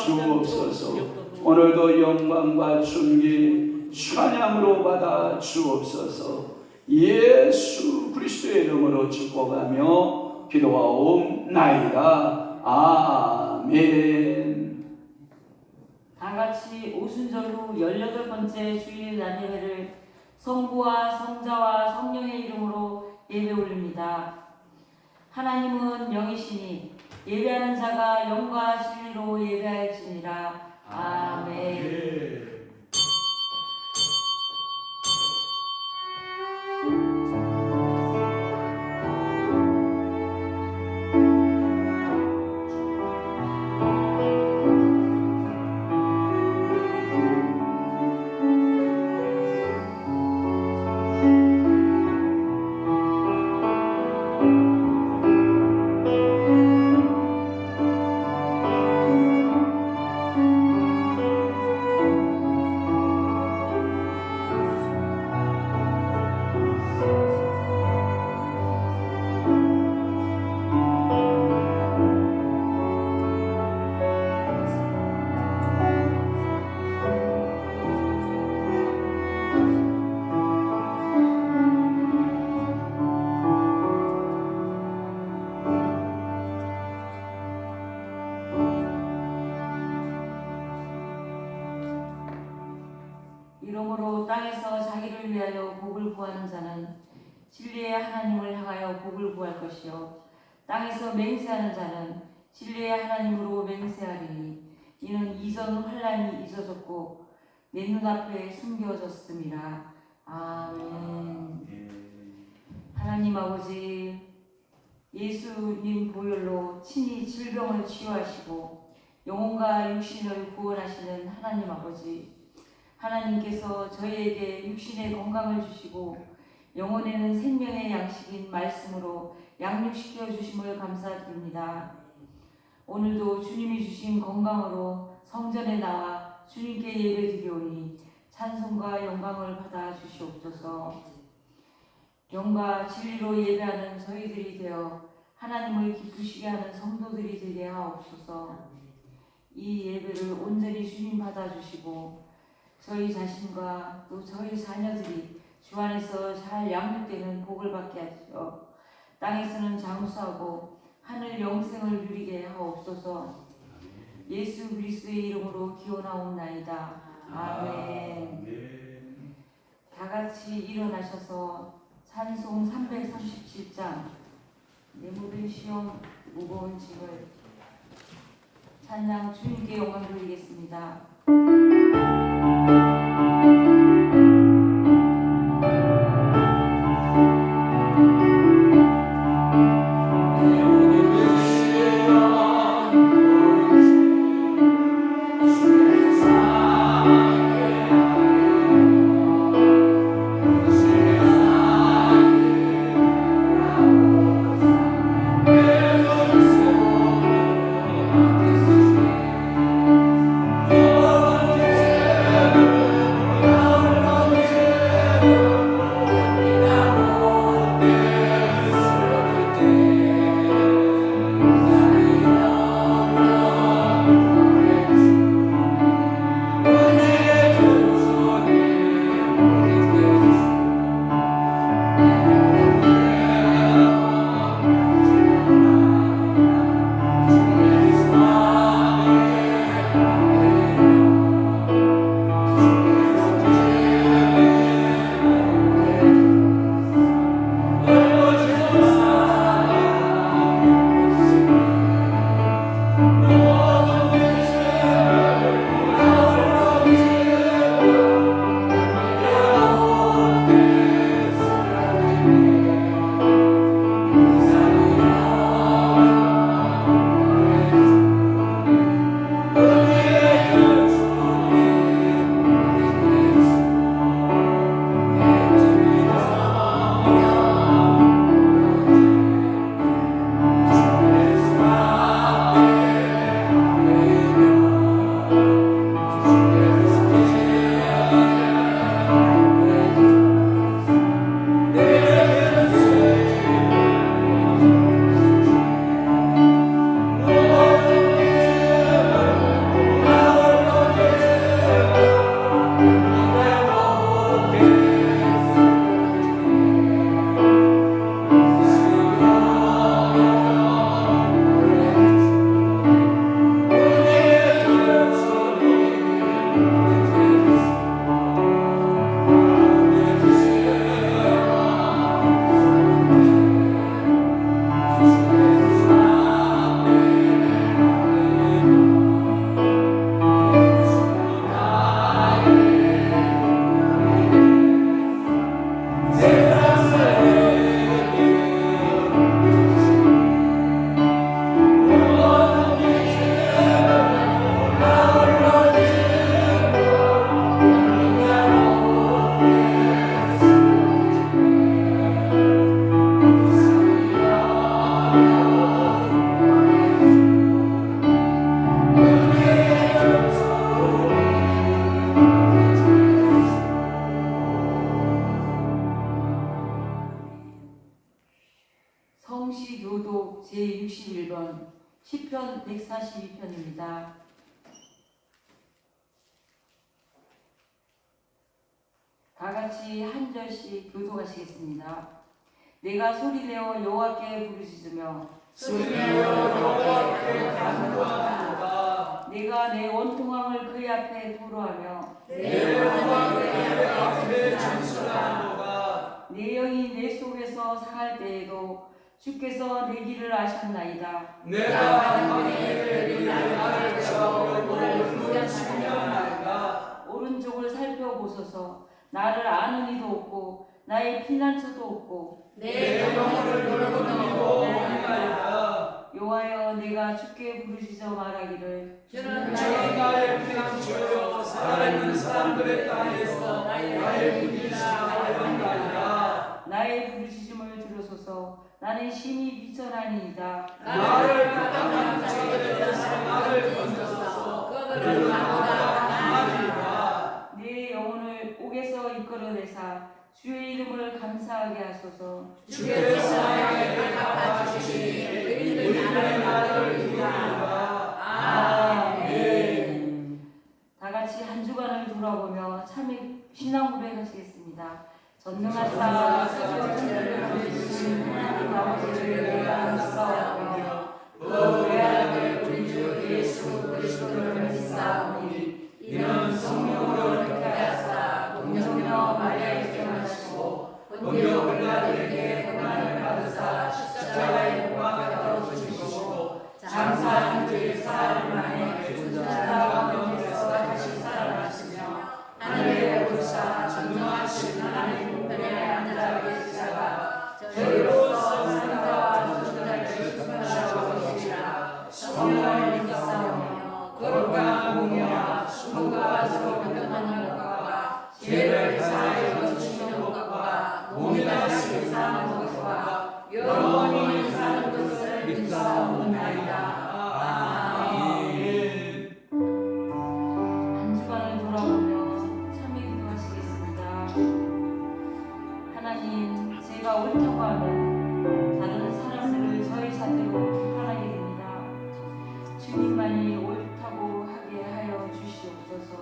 주옵소서. 오늘도 영광과 존귀 찬양으로 받아 주옵소서. 예수 그리스도의 이름으로 축복하며 기도하옵나이다. 아멘. 다같이 오순절로 18번째 주일날 예배를 성부와 성자와 성령의 이름으로 예배 올립니다. 하나님은 영이시니 예배하는 자가 영과 진리로 예배할지니라. 아멘. 이러므로 땅에서 자기를 위하여 복을 구하는 자는 진리의 하나님을 향하여 복을 구할 것이요 땅에서 맹세하는 자는 진리의 하나님으로 맹세하리니 이는 이전 환난이 잊어졌고 내 눈앞에 숨겨졌습니다. 아멘. 하나님 아버지, 예수님 보혈로 친히 질병을 치유하시고 영혼과 육신을 구원하시는 하나님 아버지, 하나님께서 저희에게 육신의 건강을 주시고 영혼에는 생명의 양식인 말씀으로 양육시켜 주심을 감사드립니다. 오늘도 주님이 주신 건강으로 성전에 나와 주님께 예배드리오니 찬송과 영광을 받아 주시옵소서. 영과 진리로 예배하는 저희들이 되어 하나님을 기쁘시게 하는 성도들이 되게 하옵소서. 이 예배를 온전히 주님 받아주시고 저희 자신과 또 저희 자녀들이 주 안에서 잘 양육되는 복을 받게 하시어 땅에서는 장수하고 하늘 영생을 누리게 하옵소서. 예수 그리스도의 이름으로 기원하옵나이다. 아멘. 다같이 일어나셔서 찬송 337장 내 모든 시험 무거운 짐을 찬양 주님께 영광 돌리겠습니다. 142편입니다. 다 같이 한 절씩 교독하시겠습니다. 내가 소리내어 여호와께 부르짖으며 소리내어 여호와께 간구하노라. 내가 내 원통함을 그의 앞에 토로하며 내 원통함을 그의 앞에 전술하노라. 내 영이 내 속에서 상할 때에도 주께서 내 길을 아셨나이다. 내가 하나님의 길을 가르쳐 오늘 훈련하나이다. 오른쪽을 살펴보소서. 나를 아는 이도 없고 나의 피난처도 없고 내 영혼을 돌보니도 없나이다. 여호와여 내가 주께 부르짖어 말하기를 주는 나의 피난처여 살아있는 사람들의 땅에서 나의 부르짖으나이다. 나의 부르짖음을 들으소서. 나는 심히 비천하니이다. 나를 가난한 자들에서 나를 건져서 그들을 나보다 강하리라. 내 영혼을 옥에서 이끌어내사 주의 이름을 감사하게 하소서. 주께서 나에게 갚아주시니 의인은 나를 이루리라. 아멘. 다 같이 한 주간을 돌아보며 참 신앙 고백하시겠습니다. 전능하사 천지를 주신 하나님 아버지를 내가 믿사오며 그 외아들 우리 주 예수 그리스도를 믿사오니 이는 성령으로 잉태하사 동정녀 마리아에게 태어나시고 본디오 빌라도에게 고난을 받으사 십자가에 못 박혀 죽으시고 장사한 지 사흘 만에 죽은 자 가운데서 다시 살아나시며 하늘에 오르사 전능하신 하나님 우편에 앉아 계시다가 저희로서 산자와 죽은 자를 심판하러 오시리라. 성령을 믿사오며 거룩한 공의와 순종과 서로 변변하는 것과 죄를 사하여 주시는 것과 몸이 다시 사는 것과 영원히 사는 것을 믿사옵나이다. 아멘. 한 주간을 돌아보며 참여 기도하시겠습니다. 하나님, 제가 옳다고 하면 다른 사람들을 저의 자대로 비판하게 됩니다. 주님만이 옳다고 하게 하여 주시옵소서.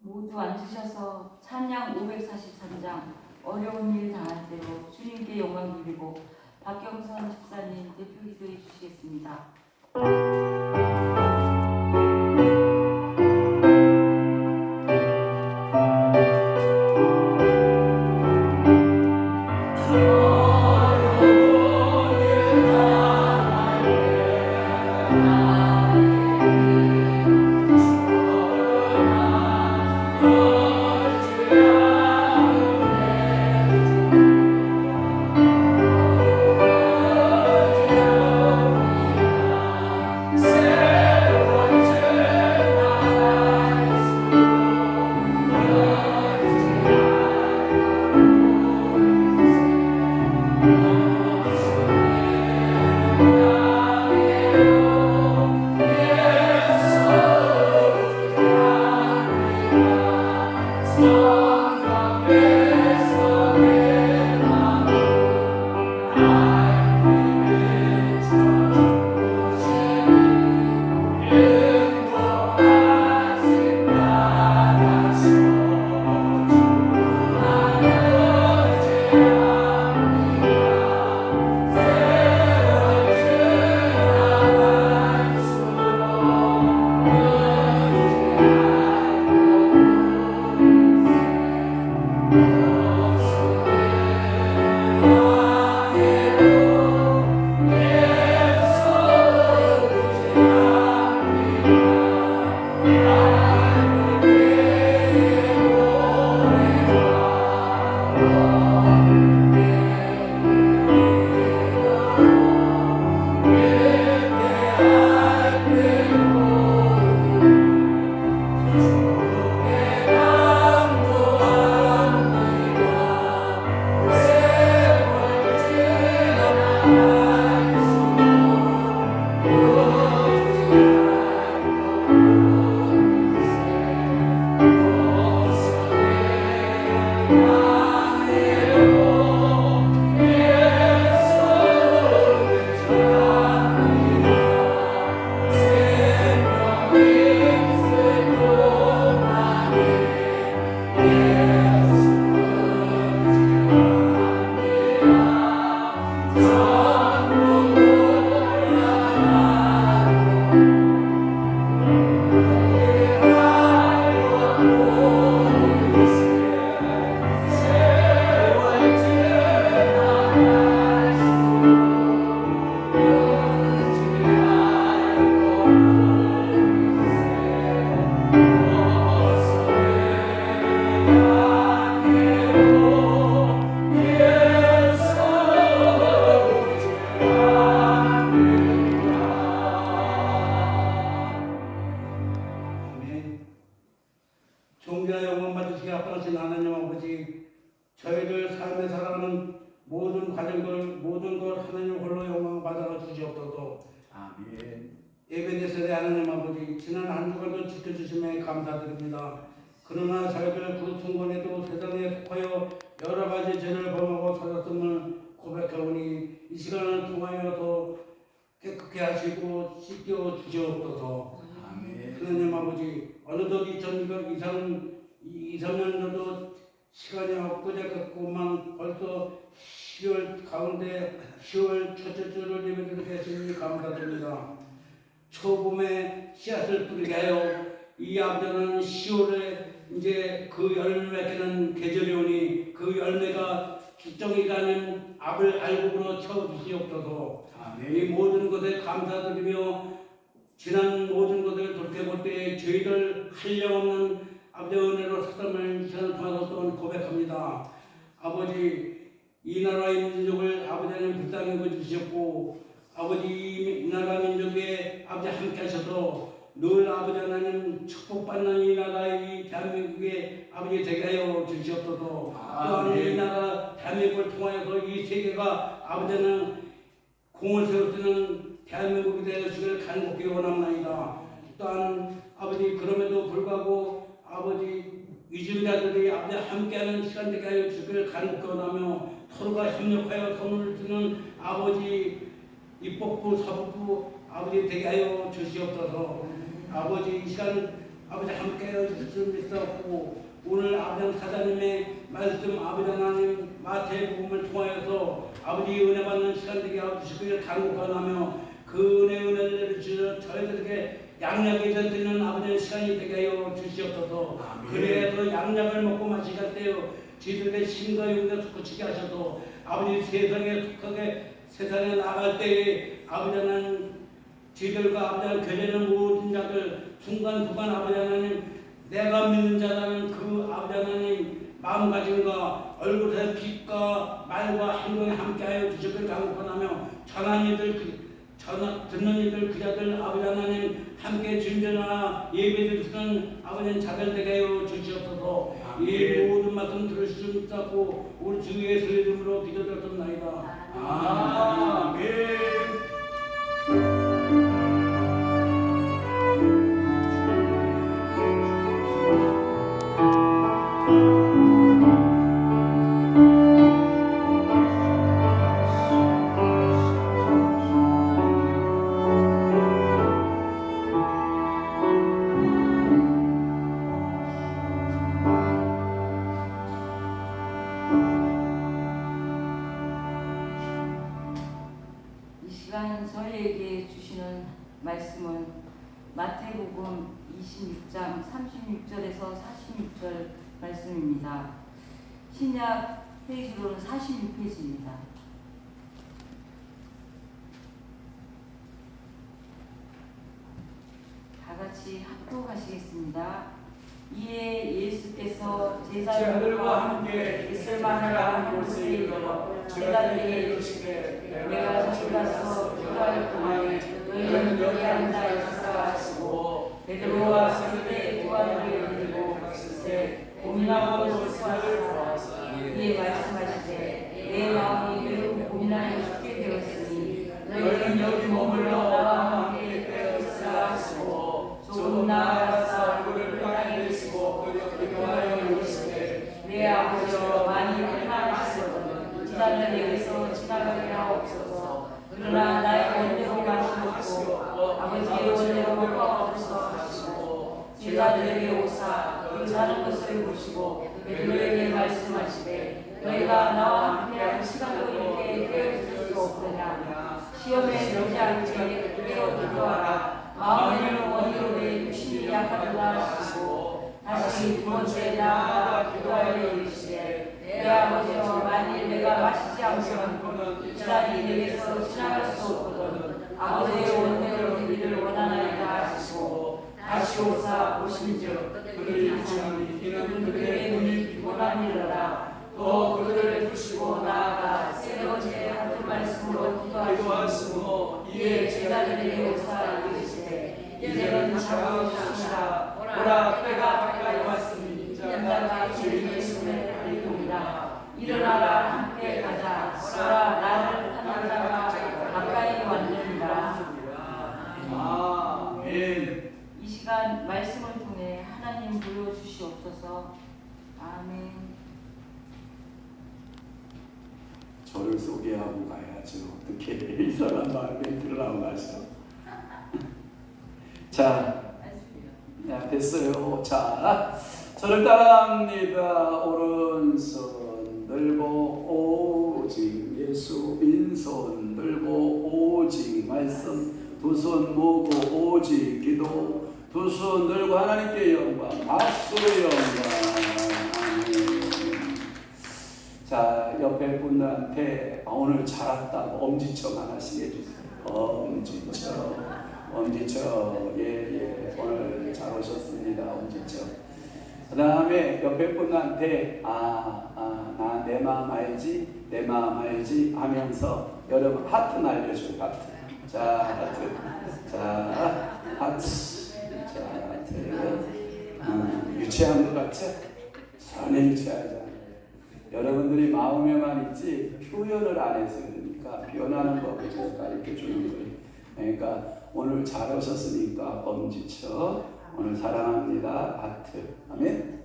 모두 앉으셔서 찬양 543장 어려운 일 당할 때로 주님께 영광 돌리고 박경선 집사님 대표 기도해 주시겠습니다. 존귀와 영광 받으시게 합당하신 하나님 아버지, 저희들 삶에 살아가는 모든 과정들, 모든 것 하나님 홀로 영광 받아 주시옵소서. 아멘. 예배대 세대 하나님 아버지, 지난 한 주간도 지켜주심에 감사드립니다. 그러나 저희들 그 순간에도 세상에 속하여 여러 가지 죄를 범하고 살았음을 고백하오니 이 시간을 통하여 더 깨끗게 하시고 씻겨 주시옵소서. 아멘. 하나님 아버지, 어느덧 2023년도도 시간이 엊그제 같고만 벌써 10월 가운데 10월 첫째 주를 예배드리게 하시니 감사드립니다. 초봄에 씨앗을 뿌리게 하여 이 아버지는 10월에 이제 그 열매 맺는 계절이 오니 그 열매가 축정이라는 압을 알곡으로 채워주시옵소서. 이 모든 것에 감사드리며 지난 모든 것을 돌이켜볼 때에 저희들 한량없는 아버지의 은혜로 사람을 시간을 통해서 또한 고백합니다. 아버지, 이 나라의 민족을 아버지 하나님 불쌍히 여겨주셨고 아버지 이 나라 민족에 아버지 함께 하셔서 늘 아버지 하나님 축복받는 이 나라의 이 대한민국에 아버지 되게 하여 주시옵소서. 또한 이 나라 대한민국을 통하여서 이 세계가 아버지는 공을 세울 때는 대한민국이 되시기를 간곡히 원합나이다. 또한 아버지 그럼에도 불구하고 아버지 위증자들이 아버지 함께하는 시간 되게 하여 주기를 간곡히 원하며 서로가 협력하여 손을 드는 아버지 입법부 사법부 아버지 되게 하여 주시옵소서. 아버지 이 시간 아버지 함께하여 주시면 있었고 오늘 아버지 사장님의 말씀 아버지 하나님 마태복음을 통하여서 아버지 은혜 받는 시간 되게 하여 주시기를 간곡히 원하며 그 은혜를 주셔서 저희들에게 양약이 드리는 아버지의 시간이 되게 하여 주시옵소서. 그래도 양약을 먹고 마시게 되어 저희들에게 힘과 용기가 솟구치게 하셔도 아버지 세상에 나갈 때에 아버지 하나님 저희들과 아버지 하나님 교제하는 모든 자들 순간순간 아버지 하나님 내가 믿는 자라는 그 아버지 하나님 마음가짐과 얼굴의 빛과 말과 행동에 함께하여 주시길 간구하며 전하는 이들 듣는 이들 그자들 아버지 하나님 함께 준비나 예배드리는 아버지 자들 되게 하여 주시옵소서. 이 모든 말씀 들으시면 있다고 우리 주 예수의 이름으로 기도드렸나이다. 아멘. 이 시간 저희에게 주시는 말씀은 마태복음 26장 36절에서 46절 말씀입니다. 신약 페이지로는 46페이지입니다. 다 같이 합독하시겠습니다. 이에 예수께서 제자들과 함께 있을 만한 곳에 이르러 제자들에게 이르시되 내가 저기 가서 기도할 동안에 너희는 여기 앉아 있으라 하시고 베드로와 세례 요한을 이르고 가시되 고민하고 수고하시라. 이에 말씀하시되 내 마음이 매우 고민하여 죽게 되었으니 너희는 여기 머물러 나와 함께 되어 있으라 하시고 조금 나아가서 얼굴을 땅에 드시고 기도하여 이르시되 내 아버지여 많이 원망하시거든 지자는 내게서 지나가게 하옵소서. 그러나 나의 원대로 마시옵고 아버지의 원대로 먹어옵소서 하시고 제자들에게 오사 그 자는 것을 보시고 베드로에게 말씀하시되 너희가 나와 함께한 시간도 이렇게 깨어있을 수 없느냐. 시험에 들지 않게 깨어 기도하라. 마음에는 원이로되 육신이 약하도다 하시고 다시 두 번째 나아가 기도하여 이르시되 내 아버지여 만일 내가 마시지 않고는 이 잔이 내게서 지나갈 수 없거든 아버지의 원대로 되기를 원하나이다 하시고 다시 오사 보신즉 그들이 유치하니 이는 그들의 눈이 피곤함이로라. 또 그들을 두시고 나아가 세 번째 같은 말씀으로 기도하시고 이에 제자들에게 오사 이르시되 이제는 자고 쉬시라. 오라 때가 가까이 왔으니 인자가 주인의 손에 달리노라. 일어나라 함께 가자. 오라 나를 찾는 자가 가까이 왔느니라. 아멘. 이 시간 말씀을 통해 하나님 보여주시옵소서. 아멘. 저를 소개하고 가야죠. 어떻게 이 사람 마음에 들으라고 하셔. 자, 됐어요. 자, 저를 따라합니다. 오른손 들고 오직 예수, 빈손 들고 오직 말씀, 두 손 모으고 오직 기도, 두 손 들고 하나님께 영광, 박수의 영광. 아멘. 자, 옆에 분들한테 오늘 잘 왔다고 엄지척 하나씩 해주세요. 엄지척, 예, 오늘 잘 오셨습니다. 엄지척. 그 다음에 옆에 분한테 나 내 마음 알지? 내 마음 알지? 하면서 여러분 하트 날려줘요. 하트. 자, 하트. 자, 하트. 자, 하트. 유치한 것 같죠? 전혀 유치하지 않아요. 여러분들이 마음에만 있지 표현을 안 해서 그러니까 표현하는 법을 제가 가르쳐 주는 거예요. 그러니까 오늘 잘 오셨으니까 엄지척, 오늘 사랑합니다. 하트. 아멘.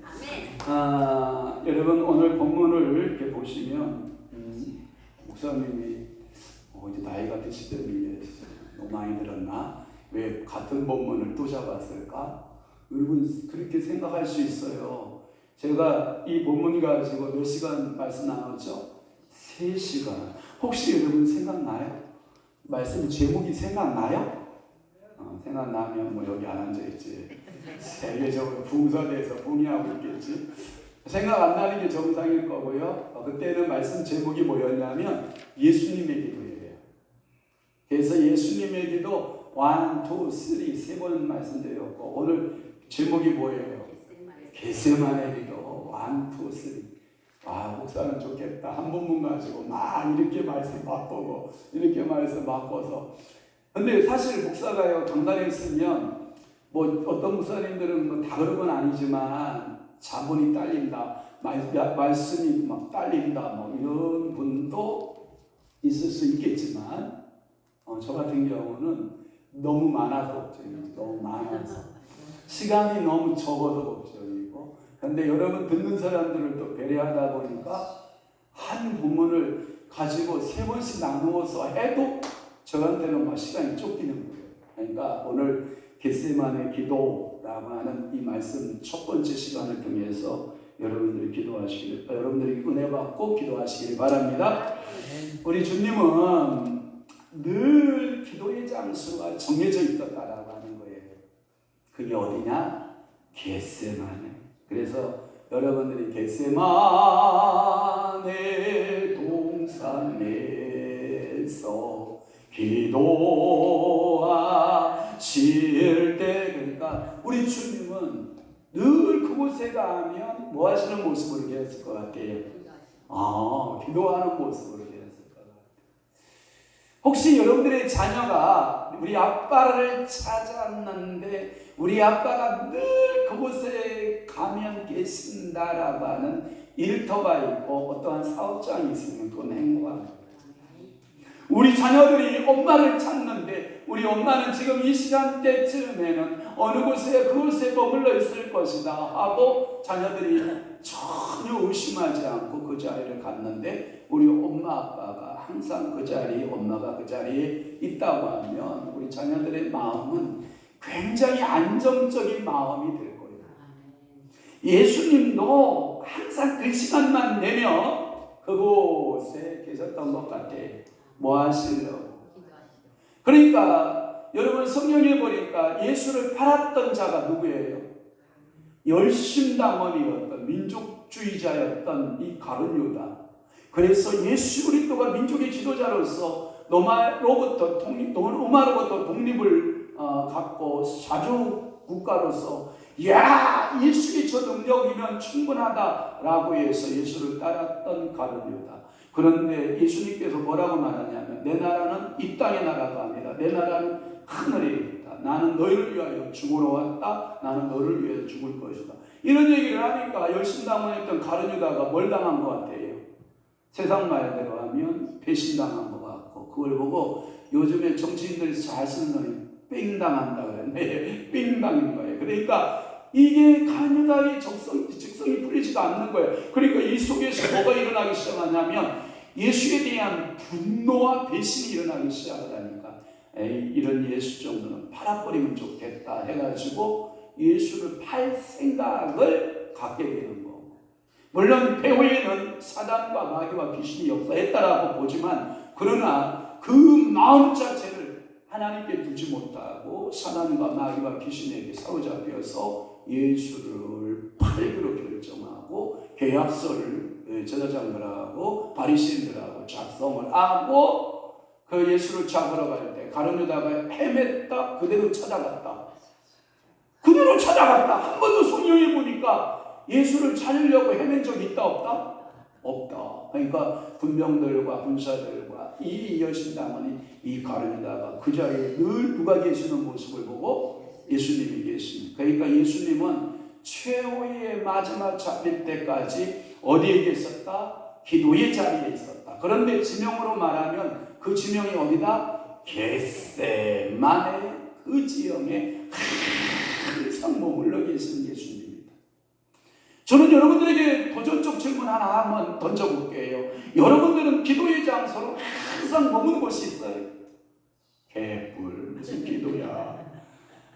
여러분 오늘 본문을 이렇게 보시면 목사님이 이제 나이가 드시더니 너무 많이 들었나? 왜 같은 본문을 또 잡았을까? 여러분 그렇게 생각할 수 있어요. 제가 이 본문 가지고 몇 시간 말씀 나눴죠? 3시간. 혹시 여러분 생각나요? 말씀 제목이 생각나요? 생각나면 뭐 여기 안 앉아있지. 세계적으로 붕서돼서 붕이하고 있겠지. 생각 안 나는 게 정상일 거고요. 그때는 말씀 제목이 뭐였냐면 예수님의 기도예요. 그래서 예수님의 기도 1, 2, 3 세 번 말씀드렸고 오늘 제목이 뭐예요? 겟세마네 기도 1, 2, 3. 아, 목사는 좋겠다. 한 본문 가지고 막 이렇게 말씀 바꾸고 이렇게 말씀 바꿔서. 근데 사실 목사가요 강단에 있으면 뭐 어떤 목사님들은 뭐 다 그런 건 아니지만 자본이 딸린다, 말씀이 막 딸린다, 뭐 이런 분도 있을 수 있겠지만 저 같은 경우는 너무 많아서 걱정이에요. 너무 많아서 시간이 너무 적어서 걱정이고. 근데 여러분 듣는 사람들을 또 배려하다 보니까 한 본문을 가지고 3번씩 나누어서 해도 저한테는 막 시간이 쫓기는 거예요. 그러니까 오늘 겟세마네 기도라고 하는 이 말씀 첫 번째 시간을 통해서 여러분들이 은혜 받고 기도하시길 바랍니다. 우리 주님은 늘 기도의 장소가 정해져 있었다라고 하는 거예요. 그게 어디냐? 겟세마네. 그래서 여러분들이 겟세마네 동산에서 기도하실 때, 그러니까 우리 주님은 늘 그곳에 가면 뭐 하시는 모습으로 계셨을 것 같아요? 기도하는 모습으로 계셨을 것 같아요. 혹시 여러분들의 자녀가 우리 아빠를 찾았는데 우리 아빠가 늘 그곳에 가면 계신다라고 하는 일터가 있고 어떠한 사업장이 있으면 그건 행복합니다. 우리 자녀들이 엄마를 찾는데 우리 엄마는 지금 이 시간대쯤에는 어느 곳에 그곳에 머물러 있을 것이다 하고 자녀들이 전혀 의심하지 않고 그 자리를 갔는데 우리 엄마 아빠가 항상 그 자리에, 엄마가 그 자리에 있다고 하면 우리 자녀들의 마음은 굉장히 안정적인 마음이 될 거예요. 예수님도 항상 그 시간만 내면 그곳에 계셨던 것 같아요. 뭐 하시려고? 그러니까 여러분 성경에 보니까 예수를 팔았던 자가 누구예요? 열심당원이었던 민족주의자였던 이 가룟 유다. 그래서 예수 그리스도가 민족의 지도자로서 로마로부터 독립을 갖고 자주 국가로서 예수의 저 능력이면 충분하다라고 해서 예수를 따랐던 가룟 유다. 그런데 예수님께서 뭐라고 말하냐면 내 나라는 이 땅의 나라가 아니라 내 나라는 하늘에 있다. 나는 너희를 위하여 죽으러 왔다. 나는 너를 위하여 죽을 것이다. 이런 얘기를 하니까 열심당원했던 가룟 유다가 뭘 당한 것 같아요? 세상 말대로 하면 배신당한 것 같고 그걸 보고 요즘에 정치인들이 잘 쓰는 거는 삥당한다 그랬네. 삥당인 거예요. 그러니까 이게 가룟 유다의 적성이 풀리지가 않는 거예요. 그러니까 이 속에서 뭐가 일어나기 시작하냐면 예수에 대한 분노와 배신이 일어나기 시작하다니까 이런 예수 정도는 팔아버리면 좋겠다 해가지고 예수를 팔 생각을 갖게 되는 거고, 물론 배후에는 사단과 마귀와 귀신이 역사했다라고 보지만 그러나 그 마음 자체를 하나님께 두지 못하고 사단과 마귀와 귀신에게 사로잡혀서 예수를 팔기로 결정하고 계약서를 제사장들하고 바리새인들하고 작성을 하고 그 예수를 잡으러 갈 때 가룟 유다가 헤맸다. 그대로 찾아갔다. 한 번도 성경에 보니까 예수를 찾으려고 헤맨 적이 있다 없다? 없다. 그러니까 군병들과 군사들과 이 열심당원이 이 가룟 유다가 그 자리에 늘 누가 계시는 모습을 보고 예수님이 계십니다. 그러니까 예수님은 최후의 마지막 잡힐 때까지 어디에 계셨다? 기도의 자리에 있었다. 그런데 지명으로 말하면 그 지명이 어디다? 겟세마네 그 지형에 항상 머물러 계신 예수님입니다. 저는 여러분들에게 도전적 질문 하나 한번 던져볼게요. 여러분들은 기도의 장소로 항상 머무는 곳이 있어요. 개뿔 무슨 기도야.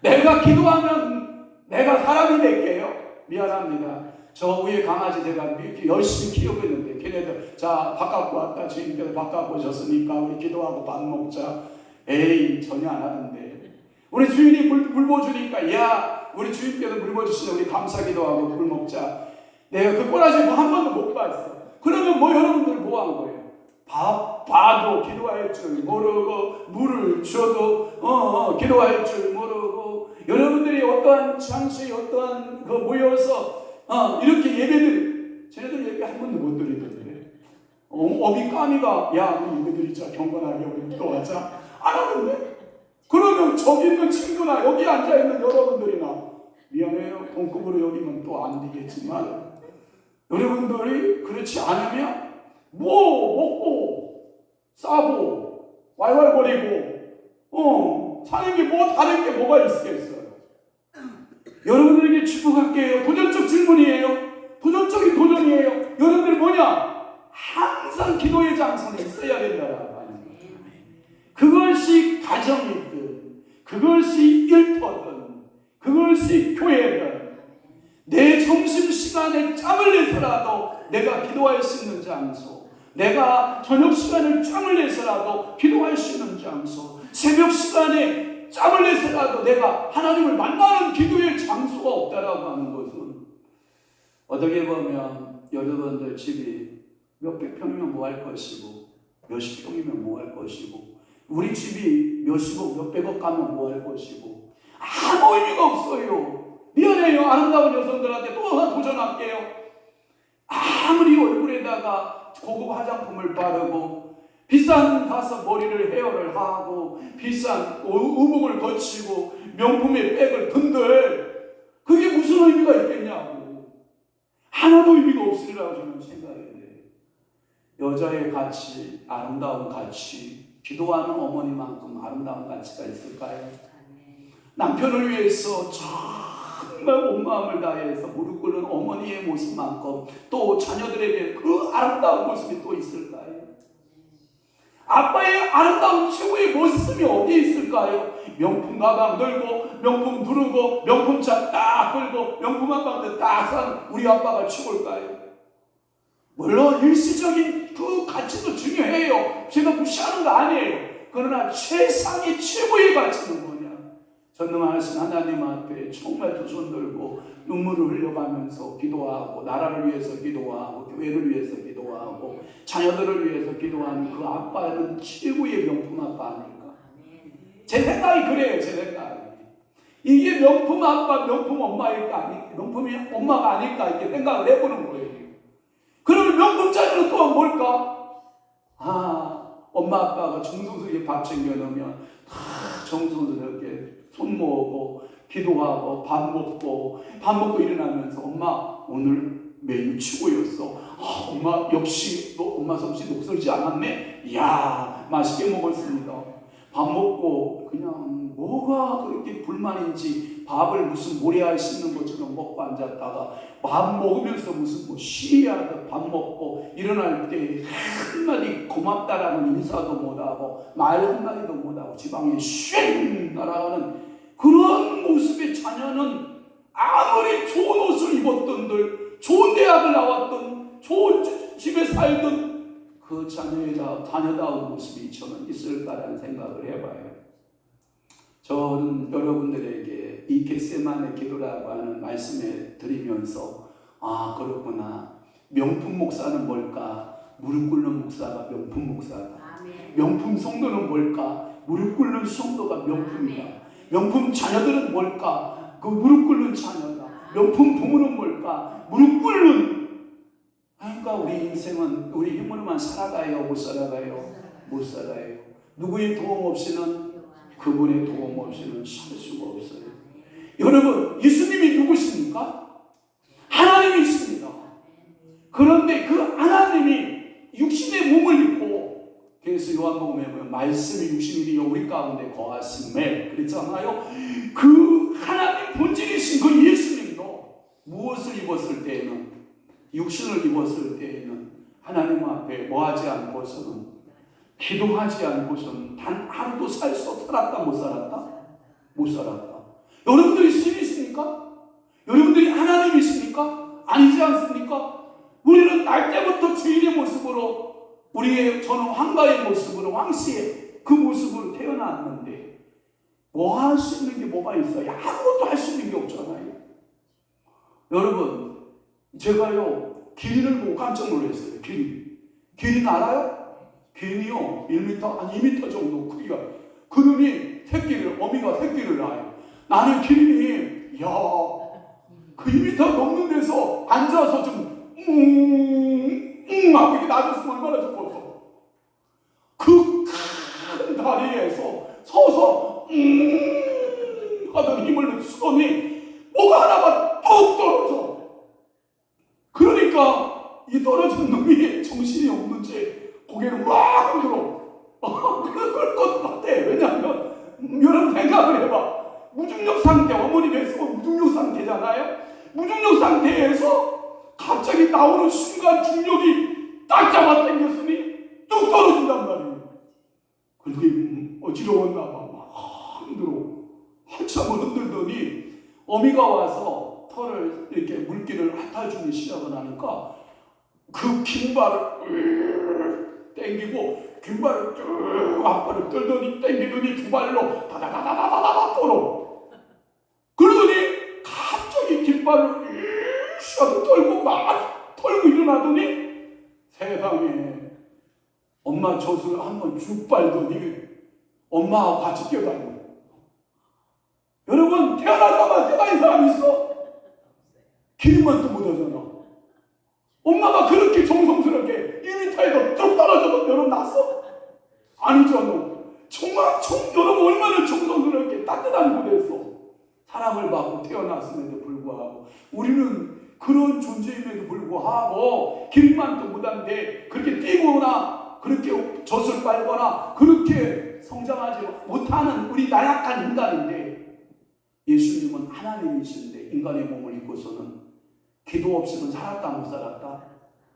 내가 기도하면 내가 사람이 될게요. 미안합니다. 저 위에 강아지 제가 열심히 키우고 있는데 걔네들 자 바깥 왔다 주인께서 바깥 오셨으니까 우리 기도하고 밥 먹자. 에이 전혀 안 하던데. 우리 주인이 물 부어주니까 야 우리 주인께서 물 부어주시냐 우리 감사기도 하고 물 먹자. 내가 그 꼬라지 뭐 한 번도 못 봤어. 그러면 뭐 여러분들 뭐 한 거예요? 봐도 기도할 줄 모르고 물을 줘도 기도할 줄 모르고 여러분들이 어떠한 장소에 어떠한 그 모여서 이렇게 예배를 쟤네들 예배 한 번도 못 드리던데 어비 까미가 야 우리 예배 드리자 경건하게 우리 기도하자 안 하는데 그러면 저기 있는 친구나 여기 앉아있는 여러분들이나 미안해요 동급으로 여기면 또 안 되겠지만 여러분들이 그렇지 않으면 뭐 먹고 싸고 왈왈거리고 사는 게 뭐 다른 게 뭐가 있겠어요. 여러분들에게 축복할게요. 도전적 질문이에요. 도전적인 도전이에요. 여러분들 뭐냐? 항상 기도의 장소에 있어야 된다라고 하는 거예요. 그것이 가정이든 그것이 일터든 그것이 교회든 내 점심시간에 짬을 내서라도 내가 기도할 수 있는 장소, 내가 저녁시간에 짬을 내서라도 기도할 수 있는 장소, 새벽시간에 짬을 내서라도 내가 하나님을 만나는 기도의 장소가 없다라고 하는 것은 어떻게 보면 여러분들 집이 몇백 평이면 뭐 할 것이고 몇십 평이면 뭐 할 것이고 우리 집이 몇십억 몇백억 가면 뭐 할 것이고 아무 의미가 없어요. 미안해요. 아름다운 여성들한테 또 하나 도전할게요. 아무리 얼굴에다가 고급 화장품을 바르고 비싼 가서 머리를 헤어를 하고 비싼 의복을 거치고 명품의 백을 든들 그게 무슨 의미가 있겠냐고. 하나도 의미가 없으리라고 저는 생각해요. 여자의 가치, 아름다운 가치, 기도하는 어머니만큼 아름다운 가치가 있을까요? 남편을 위해서 정말 온 마음을 다해서 무릎 꿇는 어머니의 모습만큼 또 자녀들에게 그 아름다운 모습이 또 있을까요? 아빠의 아름다운 최고의 모습이 어디에 있을까요? 명품 가방 들고 명품 두르고 명품차 딱 끌고 명품 아빠한테 딱 산 우리 아빠가 최고일까요? 물론 일시적인 그 가치도 중요해요. 제가 무시하는 거 아니에요. 그러나 최상의 최고의 가치는 뭐냐? 전능하신 하나님 앞에 정말 두 손 들고 눈물을 흘려가면서 기도하고 나라를 위해서 기도하고 교회를 위해서 기도하고 자녀들을 위해서 기도하는 그 아빠는 최고의 명품 아빠 아닐까? 제 생각이 그래요. 제 생각이. 이게 명품 아빠, 명품 엄마일까? 명품이 엄마가 아닐까? 이렇게 생각을 해보는 거예요. 그러면 명품 자녀는 또 뭘까? 엄마 아빠가 정성스럽게 밥 챙겨 놓으면 다 정성스럽게 손 모으고 기도하고 밥 먹고 일어나면서 엄마 오늘 메뉴 최고였어. 엄마 역시 너 엄마 솜씨 녹슬지 않았네. 이야 맛있게 먹었습니다. 밥 먹고 그냥 뭐가 그렇게 불만인지 밥을 무슨 모래알 씹는 것처럼 먹고 앉았다가 밥 먹으면서 무슨 뭐 쉬하듯 밥 먹고 일어날 때 한마디 고맙다라는 인사도 못하고 말 한마디도 못하고 지방에 쉥 날아가는 그런 모습의 자녀는 아무리 좋은 옷을 입었던들 좋은 대학을 나왔던 좋은 집에 살던 그 자녀다운 모습이 저는 있을까라는 생각을 해봐요. 저는 여러분들에게 이 겟세마네 기도라고 하는 말씀에 드리면서 그렇구나. 명품 목사는 뭘까? 무릎 꿇는 목사가 명품 목사다. 명품 성도는 뭘까? 무릎 꿇는 성도가 명품이다. 명품 자녀들은 뭘까? 그 무릎 꿇는 자녀다. 명품 부모는 뭘까? 무릎 꿇는. 그러니까 우리 인생은 우리 힘으로만 살아가요? 못 살아가요? 못 살아요. 누구의 도움 없이는 그분의 도움 없이는 살 수가 없어요. 여러분 예수님이 누구십니까? 하나님이십니다. 그런데 그 하나님이 육신의 몸을 입고 그래서 요한복음에 보면 말씀이 육신이 되어 우리 가운데 거하심에 그랬잖아요. 그 하나님 본질이신 그 예수님도 무엇을 입었을 때에는 육신을 입었을 때에는 하나님 앞에 뭐하지 않고서는 기도하지 않고서는 단 하루도 살았다 못 살았다? 못 살았다. 여러분들이 신이십니까? 여러분들이 하나님이십니까? 아니지 않습니까? 우리는 날 때부터 주인의 모습으로 저는 황가의 모습으로 왕씨의 그 모습으로 태어났는데 뭐 할 수 있는 게 뭐가 있어요? 아무것도 할 수 있는 게 없잖아요. 여러분, 제가요 기린을 보고 깜짝 놀랐어요. 기린 알아요? 기린이요 1m, 한 2m 정도 크기가, 그놈이 어미가 새끼를 낳아요. 나는 기린이 그 2m 넘는 데서 앉아서 좀 하고 이렇게 놔줬으면 얼마나 좋겠어. 그 큰 다리에서 서서 하던 힘을 쓰더니 뭐가 하나가 뚝 떨어져. 그러니까 이 떨어진 놈이 정신이 없는지 고개를 막 흔들어. 그럴 것 같아. 왜냐하면 여러분 생각을 해봐. 무중력 상태, 어머니 뱃속은 무중력 상태잖아요. 무중력 상태에서 갑자기 나오는 순간 중력이 딱 잡아당겼으니 뚝 떨어진단 말이에요. 그게 어지러웠나 봐. 막 흔들어. 한참을 흔들더니 어미가 와서 털을 이렇게 물기를 핥아주기 시작을 하니까 그 긴 발을 당기고 긴 발을 쭉 앞발을 떨더니 당기더니 두 발로 다다다다다다다 떨어. 그러더니 갑자기 뒷발을 하고 떨고 막 털고 일어나더니 세상에 엄마 젖을 한번 쭉 빨더니 엄마하고 같이 뛰어다니고. 여러분, 태어나자마자 가만히 사람 있어? 기린만 또 못하잖아. 엄마가 그렇게 정성스럽게 2m에도 뚝 떨어져도 여러분 났어? 아니잖아. 정말 여러분 얼마나 정성스럽게 따뜻한 곳에서 사랑을 받고 태어났음에도 불구하고 우리는 그런 존재임에도 불구하고 기린만 또 못한데 그렇게 뛰거나 그렇게 젖을 빨거나 그렇게 성장하지 못하는 우리 나약한 인간인데, 예수님은 하나님이신데 인간의 몸을 입고서는 기도 없이는 살았다 못 살았다?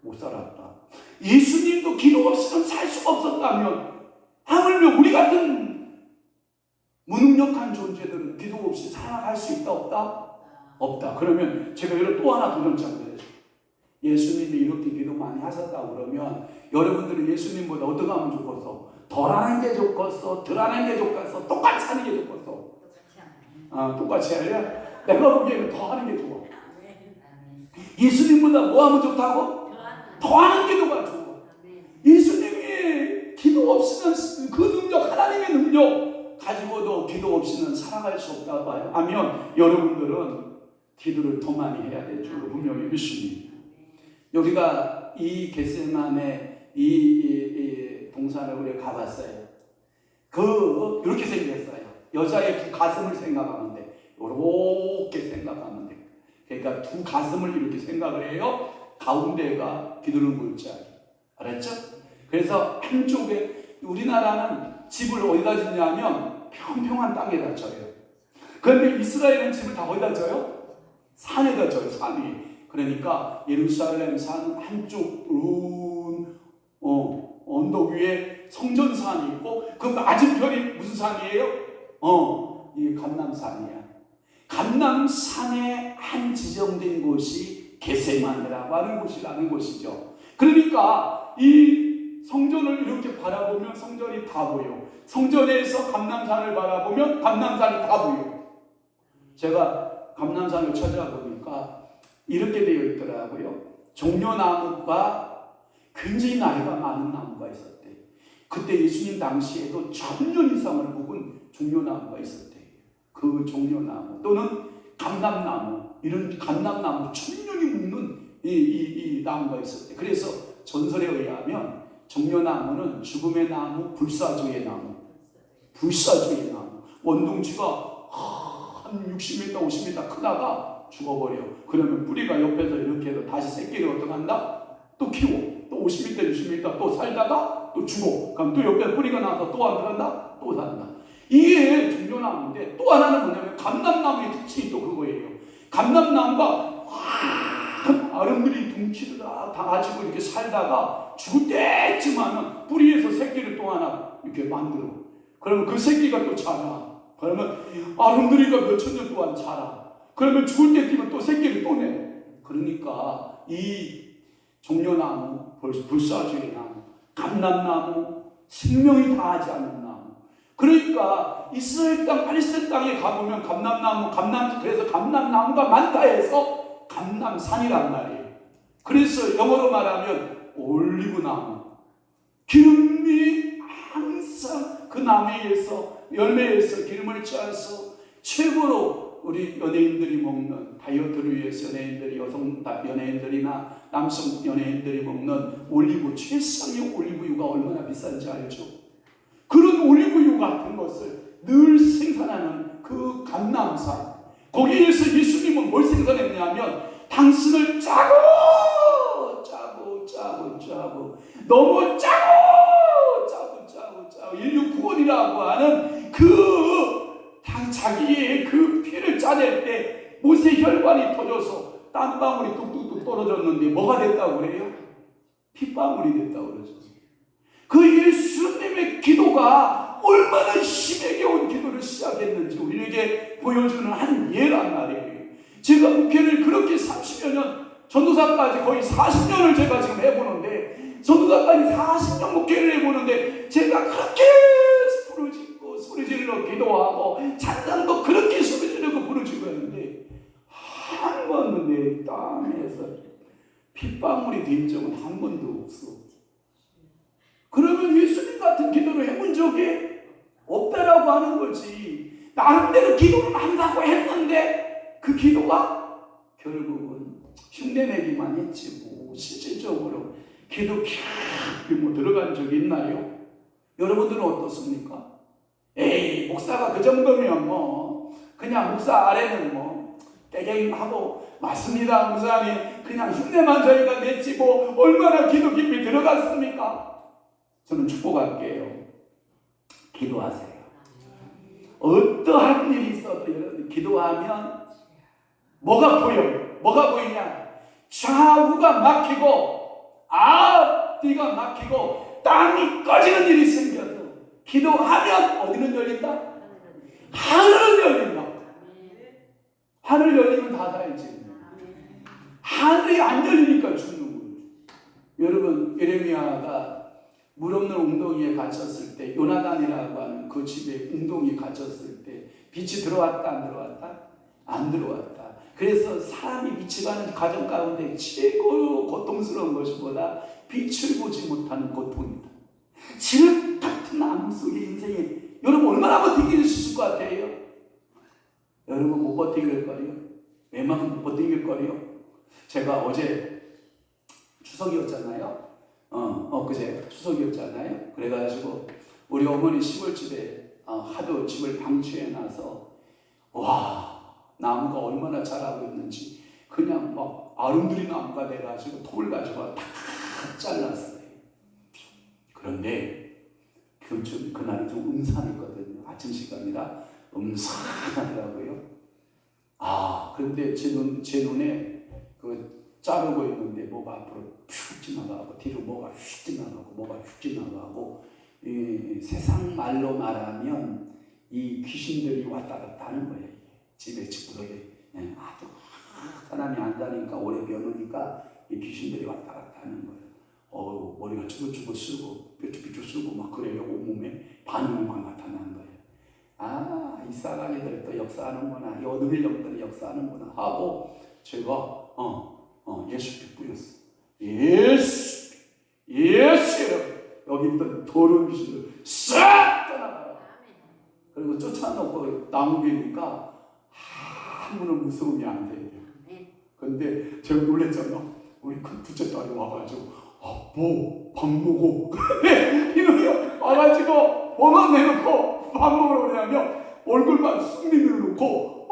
못 살았다. 예수님도 기도 없이는 살 수가 없었다면 하물며 우리 같은 무능력한 존재들은 기도 없이 살아갈 수 있다 없다? 없다. 그러면 제가 여러분 또 하나 도전장 드려요. 예수님이 이렇게 기도 많이 하셨다고 그러면 여러분들은 예수님보다 어떻게 하면 좋겠어? 덜 하는 게 좋겠어? 덜 하는 게 좋겠어? 똑같이 하는 게 좋겠어? 똑같이 하려? 내가 보기에는 더 하는 게 좋아. 예수님보다 뭐 하면 좋다고? 더 하는 기도가 좋아. 예수님이 기도 없이는 그 능력, 하나님의 능력 가지고도 기도 없이는 살아갈 수 없다고 하면 여러분들은 기도를 더 많이 해야 될 줄로 분명히 믿습니다. 우리가 이 겟세마네 이 동산을 우리가 가봤어요. 이렇게 생겼어요. 여자의 두 가슴을 생각하면 돼. 이렇게 생각하면 돼. 그러니까 두 가슴을 이렇게 생각을 해요. 가운데가 기도는 골짜기. 알았죠? 그래서 한쪽에 우리나라는 집을 어디다 짓냐면 평평한 땅에다 져요. 그런데 이스라엘은 집을 다 어디다 져요? 산에다 져요. 산 위에. 그러니까 예루살렘 산 한쪽 언덕 위에 성전산이 있고 그 맞은편이 무슨 산이에요? 이게 감람산이야. 감람산에 한 지정된 곳이 겟세마네라고 하는 곳이라는 곳이죠. 그러니까 이 성전을 이렇게 바라보면 성전이 다 보여. 성전에서 감람산을 바라보면 감람산이 다 보여. 제가 감람산을 찾아보니까 이렇게 되어 있더라고요. 종려나무가 굉장히 나이가 많은 나무가 있었대. 그때 예수님 당시에도 1000년 이상을 묵은 종려나무가 있었대. 그 종려나무 또는 감람나무, 이런 감람나무 1000년이 묵는 이 나무가 있었대. 그래서 전설에 의하면 종려나무는 죽음의 나무, 불사조의 나무, 불사조의 나무. 원둥치가 한 60m, 50m 크다가 죽어버려. 그러면 뿌리가 옆에서 이렇게 해서 다시 새끼를 어떻게 한다? 또 키워. 또 50m, 60m 또 살다가 또 죽어. 그럼 또 옆에 뿌리가 나와서 또 안 산다? 또 산다. 이게 종려나무인데 또 하나는 뭐냐면 감람나무의 특징이 또 그거예요. 감람나무가 아름드리 둥치를 다 가지고 이렇게 살다가 죽을 때쯤하면 뿌리에서 새끼를 또 하나 이렇게 만들어. 그러면 그 새끼가 또 자라. 그러면 아름드리가 몇천 년 동안 자라. 그러면 죽을 때쯤은 또 새끼를 또 내. 그러니까 이 종려나무, 불사조의 나무, 감람나무, 생명이 다하지 않는 나무, 그러니까 이스라엘 땅 팔레스타인 땅에 가보면 감람나무 그래서 감람나무가 많다 해서 감람산이란 말이에요. 그래서 영어로 말하면 올리브나무. 기름이 항상 그 나무에서 열매에서 기름을 짜서 최고로 우리 연예인들이 먹는 다이어트를 위해서 여성 연예인들이나 남성 연예인들이 먹는 올리브 최상의 올리브유가 얼마나 비싼지 알죠? 그런 올리브유 같은 것을 늘 생산하는 그 감람산, 거기에서 예수님은 뭘 생산했냐면 당신을 짜고 너무 짜고 인류 구원이라고 하는 자기의 그 피를 짜낼 때 못의 혈관이 터져서 땀방울이 뚝뚝뚝 떨어졌는데 뭐가 됐다고 그래요? 핏방울이 됐다고 그러죠. 그 예수님의 기도가 얼마나 힘에 겨운 기도를 시작했는지 우리에게 보여주는 한 예란 말이에요. 제가 목회를 그렇게 30여 년, 전도사까지 거의 40년을 제가 지금 해보는데, 전도사까지 40년 목회를 해보는데, 제가 그렇게 부르짖고 소리질러 기도하고 찬양도 그렇게 소리지르고 부르짖고 했는데 한 번도 내 땀에서 핏방울이 된 적은 한 번도 없어. 그러면 예수님 같은 기도를 해본 적이 없다라고 하는 거지. 나름대로 기도를 한다고 했는데 그 기도가 결국은 흉내내기만 했지 뭐 실질적으로 기도 깊이 뭐 들어간 적이 있나요? 여러분들은 어떻습니까? 에이, 목사가 그 정도면 뭐 그냥 목사 아래는 뭐 떼갱하고 맞습니다 목사님, 그냥 흉내만 저희가 냈지 뭐 얼마나 기도 깊이 들어갔습니까? 저는 축복할게요. 기도하세요. 어떠한 일이 있어도 여러분 기도하면 뭐가 보여요? 뭐가 보이냐? 좌우가 막히고 앞뒤가 막히고 땅이 꺼지는 일이 생겨도 기도하면 어디는 열린다? 하늘은 열린다. 하늘 열리면 다 살지. 하늘이 안 열리니까 죽는 거예요. 여러분, 예레미야가 물 없는 웅덩이에 갇혔을 때, 요나단이라고 하는 그 집에 웅덩이에 갇혔을 때 빛이 들어왔다 안 들어왔다? 안 들어왔다. 그래서 사람이 미치가는 가정 가운데 최고 고통스러운 것이 뭐다? 빛을 보지 못하는 고통이다. 지륵 같은 암 속의 인생에 여러분 얼마나 버티길 수 있을 것 같아요? 여러분 못 버티길 거리요? 웬만큼 못 버티길 거리요? 제가 어제 추석이었잖아요. 그제 추석이었잖아요. 그래가지고 우리 어머니 시골집에 하도 집을 방치해놔서 와, 나무가 얼마나 자라고 있는지 그냥 막 아름드리 나무가 돼가지고 돌 가지고 다 잘랐어요. 그런데 그날이 좀 음산했거든요. 아침 시간이라 음산하더라고요. 그런데 제 눈에 그 자르고 있는데 뭐가 앞으로 휙 지나가고 뒤로 뭐가 휙 지나가고 뭐가 휙 지나가고, 이 세상 말로 말하면 이 귀신들이 왔다 갔다 하는 거예요. 집에 집구석에 아주 사람이 안 다니까 오래 변하니까 이 귀신들이 왔다 갔다 하는 거예요. 머리가 쭈글쭈글 쓰고 뾰족뾰족 쓰고 막 그래요. 온몸에 반응이 막 나타나는 거예요. 이 사람이들 또 역사하는구나, 이 어둠의 영들이 역사하는구나 하고 제가 예수께 뿌렸어. 예수 여기 있던 더러운 귀신들 싹 떠나가라. 그리고 쫓아놓고 나무비니까 아무런 무서움이 안 돼요. 근데 제가 놀랬잖아. 우리 큰 둘째 딸이 와가지고 밥 먹어. 근데 이놈이 와가지고 뭐만 내놓고 밥 먹으러 그러냐면 얼굴만 쑥민을 놓고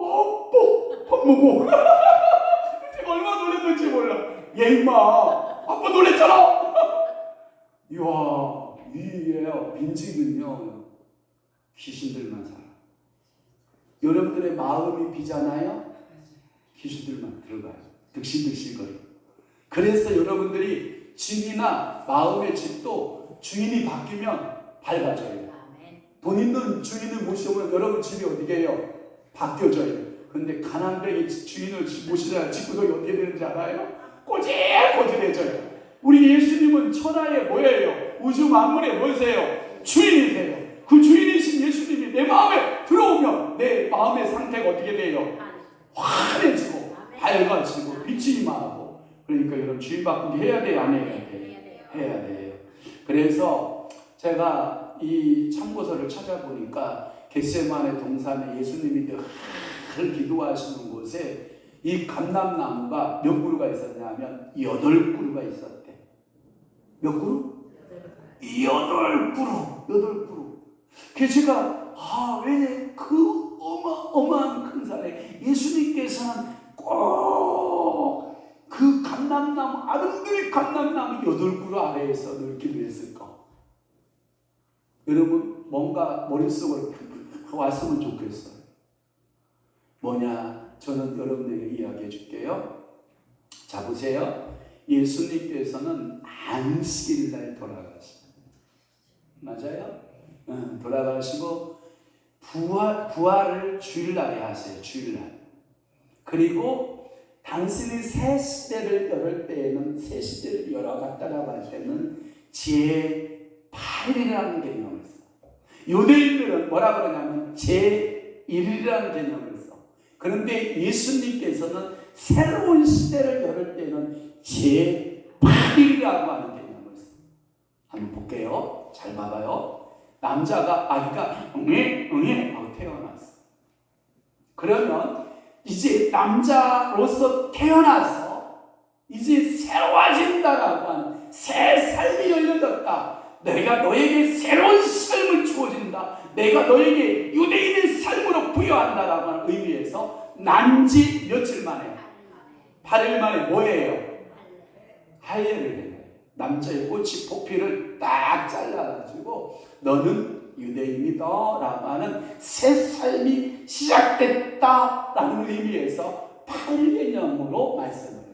밥 먹어. 제가 얼마나 놀랬는지 몰라. 얘 임마 아빠 놀랬잖아. 이야, 이 빈집은요 귀신들만 살아. 여러분들의 마음이 비잖아요. 귀신들만 들어가요. 득실득실거려. 그래서 여러분들이 집이나 마음의 집도 주인이 바뀌면 밝아져요. 돈 있는 주인을 모시면 여러분 집이 어떻게 해요? 바뀌어져요. 근데 가난뱅이 주인을 모시자 집구석이 어떻게 되는지 알아요? 꼬질꼬질해져요. 우리 예수님은 천하의 뭐예요? 우주 만물의 뭐세요? 주인이세요. 그 주인이신 예수 내 마음에 들어오면 내 마음의 상태가 어떻게 돼요? 환해지고 밝아지고 빛이 임하고. 그러니까 여러분 주인 바꾸기 해야 돼요, 안 해야 돼요? 해야 돼요. 그래서 제가 이 참고서를 찾아보니까 겟세마네 동산에 예수님이 늘 기도하시는 곳에 이 감람나무가 몇 그루가 있었냐면 8그루가 있었대. 몇 그루? 8그루. 그래서 제가 왜 그 어마어마한 큰 산에 예수님께서는 꼭 그 감람나무, 아름드리 감람나무 8그루 아래에서 늘 기도했을까? 여러분 뭔가 머릿속으로 왔으면 좋겠어요. 뭐냐? 저는 여러분에게 이야기해 줄게요. 자, 보세요. 예수님께서는 안식일날 돌아가시고, 맞아요? 돌아가시고 부활을 주일날에 하세요. 주일날. 그리고 당신이 새 시대를 열을 때에는, 새 시대를 열어갔다라고 할 때는 제8일이라는 개념을 써요. 유대인들은 뭐라 그러냐면 제1이라는 개념을 써. 그런데 예수님께서는 새로운 시대를 열을 때는 제8일이라고 하는 개념을 써. 한번 볼게요. 잘 봐봐요. 남자가 아기가 응애 하고 태어났어. 그러면 이제 남자로서 태어나서 이제 새로워진다라고 하는 새 삶이 열려졌다. 내가 너에게 새로운 삶을 주어진다. 내가 너에게 유대인의 삶으로 부여한다라고 하는 의미에서 난지 며칠 만에? 8일 만에 뭐예요? 할례를 해요. 남자의 꼬치 포피를 딱 잘라가지고 너는 유대인이다 라고 하는 새 삶이 시작됐다라는 의미에서 8일 개념으로 말씀을 해요.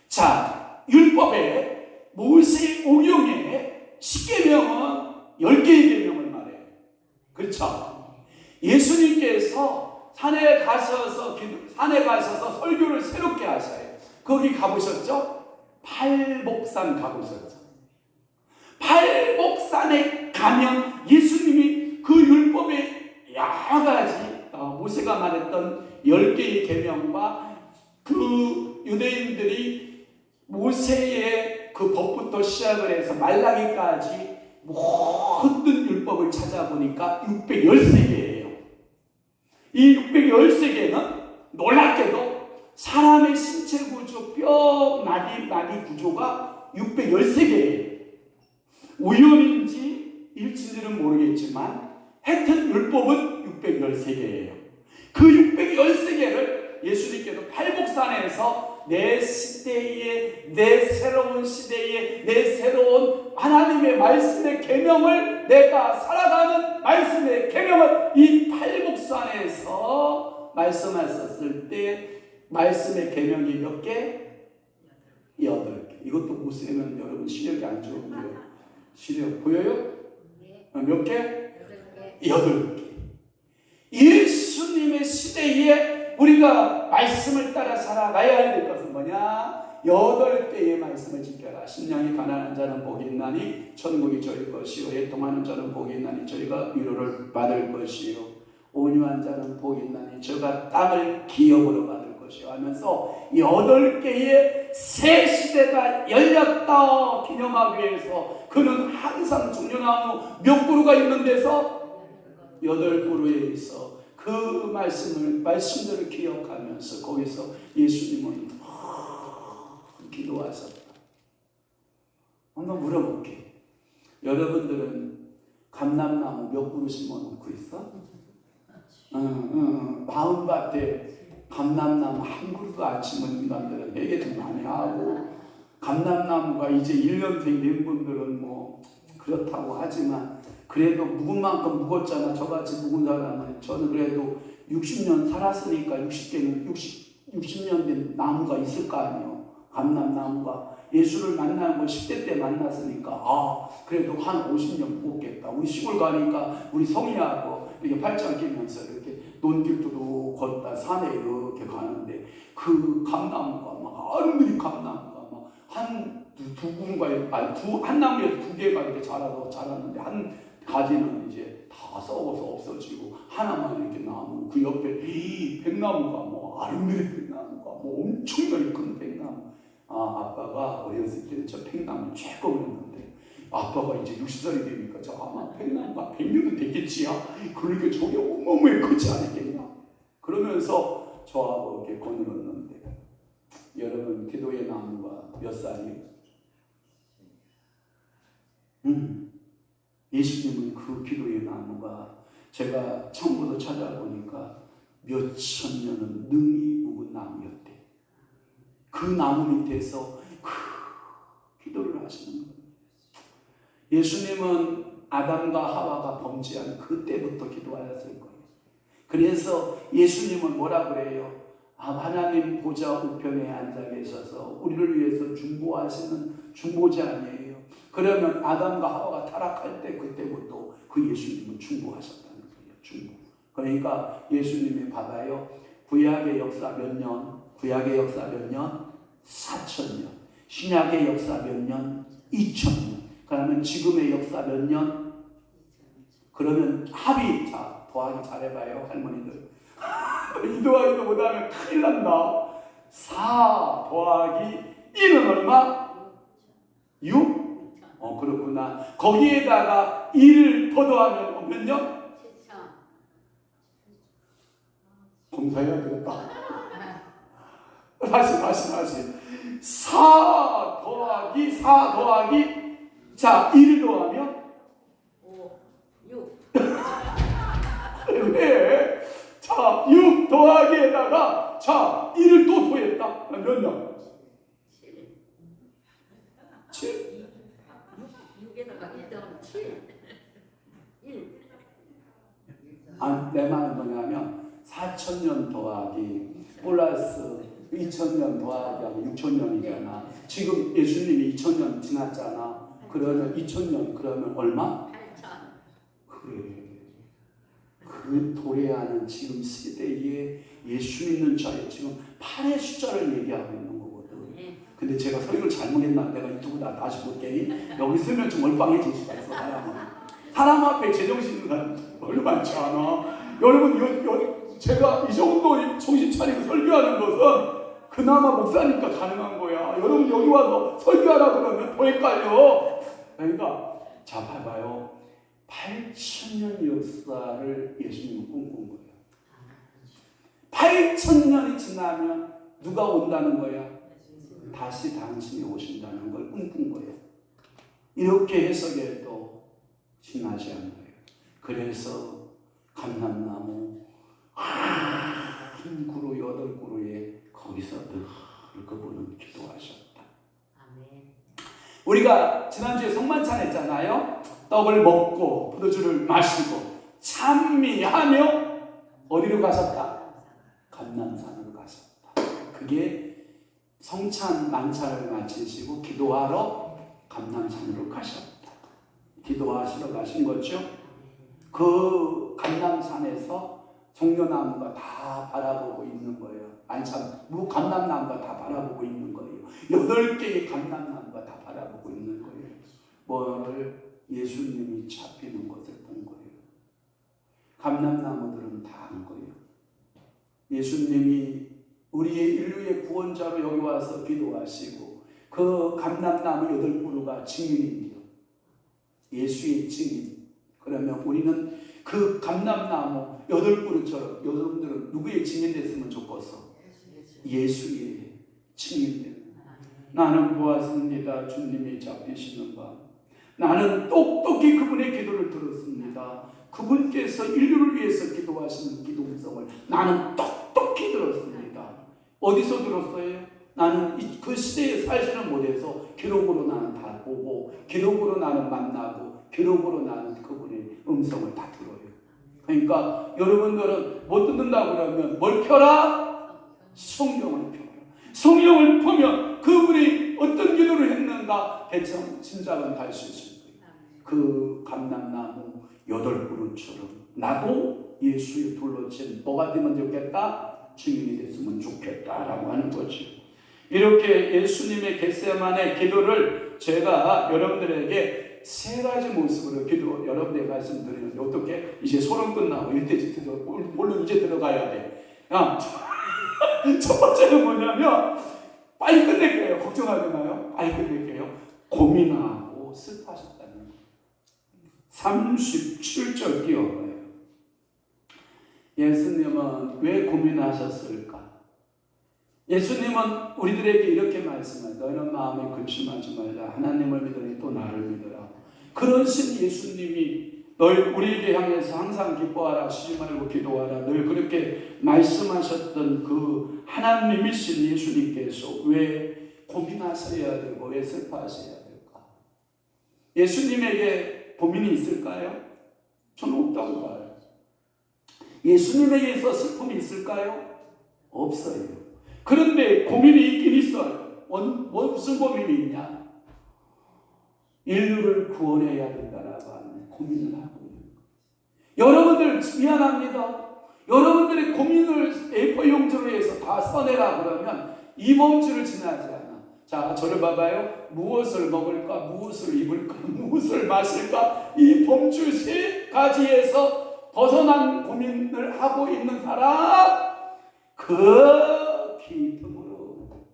자, 율법에 모세 오경에 10계명은 10개의 계명을 말해요. 그렇죠? 예수님께서 산에 가셔서 설교를 새롭게 하셔요. 거기 가보셨죠? 팔복산 가보셨죠? 팔복산에 가면 예수님이 그 율법의 여러 가지 모세가 말했던 10개의 계명과 그 유대인들이 모세의 그 법부터 시작을 해서 말라기까지 모든 율법을 찾아보니까 613개예요. 이 613개는 놀랍게도 사람의 신체 구조, 뼈, 나비 구조가 613개예요. 우연인지 일치인지는 모르겠지만 하여튼 율법은 613개예요. 그 613개를 예수님께서 팔복산에서 내 시대에, 내 새로운 시대에, 내 새로운 하나님의 말씀의 계명을, 내가 살아가는 말씀의 계명을 이 팔복산에서 말씀하셨을 때 말씀의 계명이 몇 개? 8개. 이것도 못 쓰면 여러분 시력이 안 좋고요. 시력 보여요? 몇 개? 8개. 예수님의 시대에 우리가 말씀을 따라 살아가야 될 것은 뭐냐? 8개의 말씀을 지켜라. 심령이 가난한 자는 복이 있나니 천국이 저희 것이요, 애통하는 자는 복이 있나니 저희가 위로를 받을 것이요, 온유한 자는 복이 있나니 저가 땅을 기업으로 받을 것이요 하면서 8개의 새 시대가 열렸다 기념하기 위해서 그는 항상 종려나무 몇 그루가 있는 데서 8그루에 있어 그 말씀들을 기억하면서 거기서 예수님은 기도하셨다. 한번 물어볼게. 여러분들은 감람나무 몇 그루 심어놓고 있어? 마음밭에 감람나무 한 그루도 안 심은 인간들은 되게 좀 많이 하고, 감람나무가 이제 1년생 된 분들은 뭐 그렇다고 하지만 그래도 묵은 만큼 묵었잖아. 저같이 묵은 사람은. 저는 그래도 60년 살았으니까 60년 된 나무가 있을 거 아니에요. 감람나무가. 예수를 만나는 걸 10대 때 만났으니까 그래도 한 50년 묵었겠다. 우리 시골 가니까 우리 성희하고 이렇게 팔짱 끼면서 이렇게 논길도 걷다 산에 이렇게 가는데 그 감나무가 막 아름드리 감나무가 막 한 두 그루가 한 나무에서 2개가 이렇게 자랐는데 한 가지는 이제 다 썩어서 없어지고 하나만 이렇게 남고 그 옆에 이 백나무가 뭐 아름드리 백나무가 뭐 엄청나게 큰 백나무. 아빠가 어렸을 때는 저 백나무 최고 그랬는데 아빠가 이제 60살이 되니까 저 아마 백나무가 100년은 됐겠지야. 그러니까 저게 어마어마하게 크지 않겠냐. 그러면서 저하고 이렇게 거느렸는데 여러분 기도의 나무가 몇 살이에요? 예수님은 그 기도의 나무가 제가 처음부터 찾아보니까 몇천 년은 능히 묵은 나무였대. 그 나무 밑에서 기도를 하시는 거예요. 예수님은 아담과 하와가 범죄한 그때부터 기도하였을 거예요. 그래서 예수님은 뭐라 그래요? 하나님 보좌 우편에 앉아 계셔서 우리를 위해서 중보하시는 중보자 아니에요. 그러면 아담과 하와가 타락할 때 그때부터 그 예수님은 중보하셨다는 거예요. 중보. 그러니까 예수님이 받아요. 구약의 역사 몇 년? 구약의 역사 몇 년? 4,000년. 신약의 역사 몇 년? 2,000년. 그러면 지금의 역사 몇 년? 그러면 합의. 자, 더하기 잘해봐요, 할머니들. 이 더하기도 못하면 큰일 난다. 4 더하기 1은 얼마? 6? 그렇구나. 거기에다가 1을 더 더하면 몇 년? 검사해야 되겠다. 다시. 4 더하기 자, 1을 더하면 5, 6. 네. 자, 6 더하기에다가 자, 1을 또 더했다. 몇 년? 7. 6에다가 1 더하면 7. 1. 내 말은 뭐냐면 4,000년 더하기 플러스 2,000년 더하기 6,000년이잖아. 지금 예수님이 2,000년 지났잖아. 그러면 2,000년 그러면 얼마? 8,000. 그래. 그 도래하는 지금 시대에 예수 믿는 자에 지금 8의 숫자를 얘기하고 있는 거거든. 근데 제가 설교를 잘못했나? 내가 유튜브 다시 볼게니 여기 쓰면 좀 얼빵해질 수가 있어. 사람 앞에 제정신 있는 사람 별로 많지 않아. 여러분 제가 이 정도 정신 차리고 설교하는 것은 그나마 목사니까 가능한 거야. 여러분 여기 와서 설교하라 그러면 더 헷갈려. 그러니까 자 봐봐요. 8,000년 역사를 예수님은 꿈꾼 거예요. 8,000년이 지나면 누가 온다는 거야? 다시 당신이 오신다는 걸 꿈꾼 거예요. 이렇게 해석해도 지나지 않아요. 그래서 감람나무 한 그루 8그루에 거기서 늘 그분은 기도하셨다. 아멘. 우리가 지난주에 성만찬 했잖아요. 떡을 먹고 포도주를 마시고 찬미하며 어디로 가셨다? 감람산으로 가셨다. 그게 성찬 만찬을 마치시고 기도하러 감람산으로 가셨다. 기도하시러 가신 거죠. 그 감람산에서 종려나무가 다 바라보고 있는 거예요. 감람나무가 다 바라보고 있는 거예요. 8개의 감람나무가 다 바라보고 있는 거예요. 뭐를? 예수님이 잡히는 것을 본 거예요. 감람나무들은 다 안 거예요. 예수님이 우리의 인류의 구원자로 여기 와서 기도하시고 그 감람나무 8그루가 증인이에요. 예수의 증인. 그러면 우리는 그 감람나무 8그루처럼 여러분들은 누구의 증인 됐으면 좋겠어? 예수의 증인 되는. 나는 보았습니다. 주님이 잡히시는 바. 나는 똑똑히 그분의 기도를 들었습니다. 그분께서 인류를 위해서 기도하시는 기도음성을 나는 똑똑히 들었습니다. 어디서 들었어요? 나는 그 시대에 살지는 못해서 기록으로 나는 다 보고 기록으로 나는 만나고 기록으로 나는 그분의 음성을 다 들어요. 그러니까 여러분들은 못 듣는다고 그러면 뭘 펴라? 성경을 펴라. 성경을 보면 그분이 어떤 기도를 했는가 대충 짐작은 갈 수 있을 거예요. 그 감람나무 8그루처럼 나도 예수의 둘러친 뭐가 되면 좋겠다? 증인이 됐으면 좋겠다라고 하는 거죠. 이렇게 예수님의 겟세마네 기도를 제가 여러분들에게 세 가지 모습으로 기도 여러분들에게 말씀드리는데 어떻게? 이제 소론 끝나고 일대지 물론 이제 들어가야 돼. 첫 번째는 뭐냐면 빨리 끝낼게요. 걱정하지 마요. 빨리 끝낼게요. 고민하고 슬퍼하셨다는 거예요. 37절 띄워봐요. 예수님은 왜 고민하셨을까? 예수님은 우리들에게 이렇게 말씀하세요. 너희는 마음에 근심하지 말라. 하나님을 믿으니 또 나를 믿으라. 그러신 예수님이 우리에게 향해서 항상 기뻐하라, 쉬지 말고 기도하라, 늘 그렇게 말씀하셨던 그 하나님이신 예수님께서 왜 고민하셔야 되고 왜 슬퍼하셔야 될까? 예수님에게 고민이 있을까요? 저는 없다고 봐요. 예수님에게서 슬픔이 있을까요? 없어요. 그런데 고민이 있긴 있어요. 무슨 고민이 있냐? 인류를 구원해야 된다라고 하는 고민을 하고 있는 거예요. 여러분들 미안합니다. 여러분들의 고민을 A4 용지로 해서 다 써내라 그러면 이 범주를 지나지 않아. 자, 저를 봐봐요. 무엇을 먹을까? 무엇을 입을까? 무엇을 마실까? 이 범주 세 가지에서 벗어난 고민을 하고 있는 사람, 극히 드물어.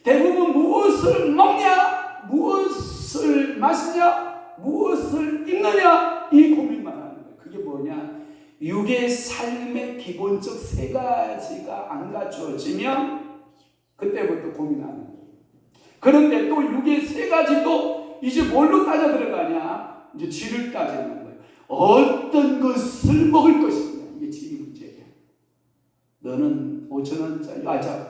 대부분 무엇을 먹냐? 무엇을 마시냐? 무엇을 입느냐? 이 고민만 하는 거예요. 그게 뭐냐? 육의 삶의 기본적 세 가지가 안 갖추어지면 그때부터 고민하는 거예요. 그런데 또 육의 세 가지도 이제 뭘로 따져 들어가냐? 이제 질을 따지는 거예요. 어떤 것을 먹을 것이냐? 이게 질이 문제예요. 너는 5,000원짜리,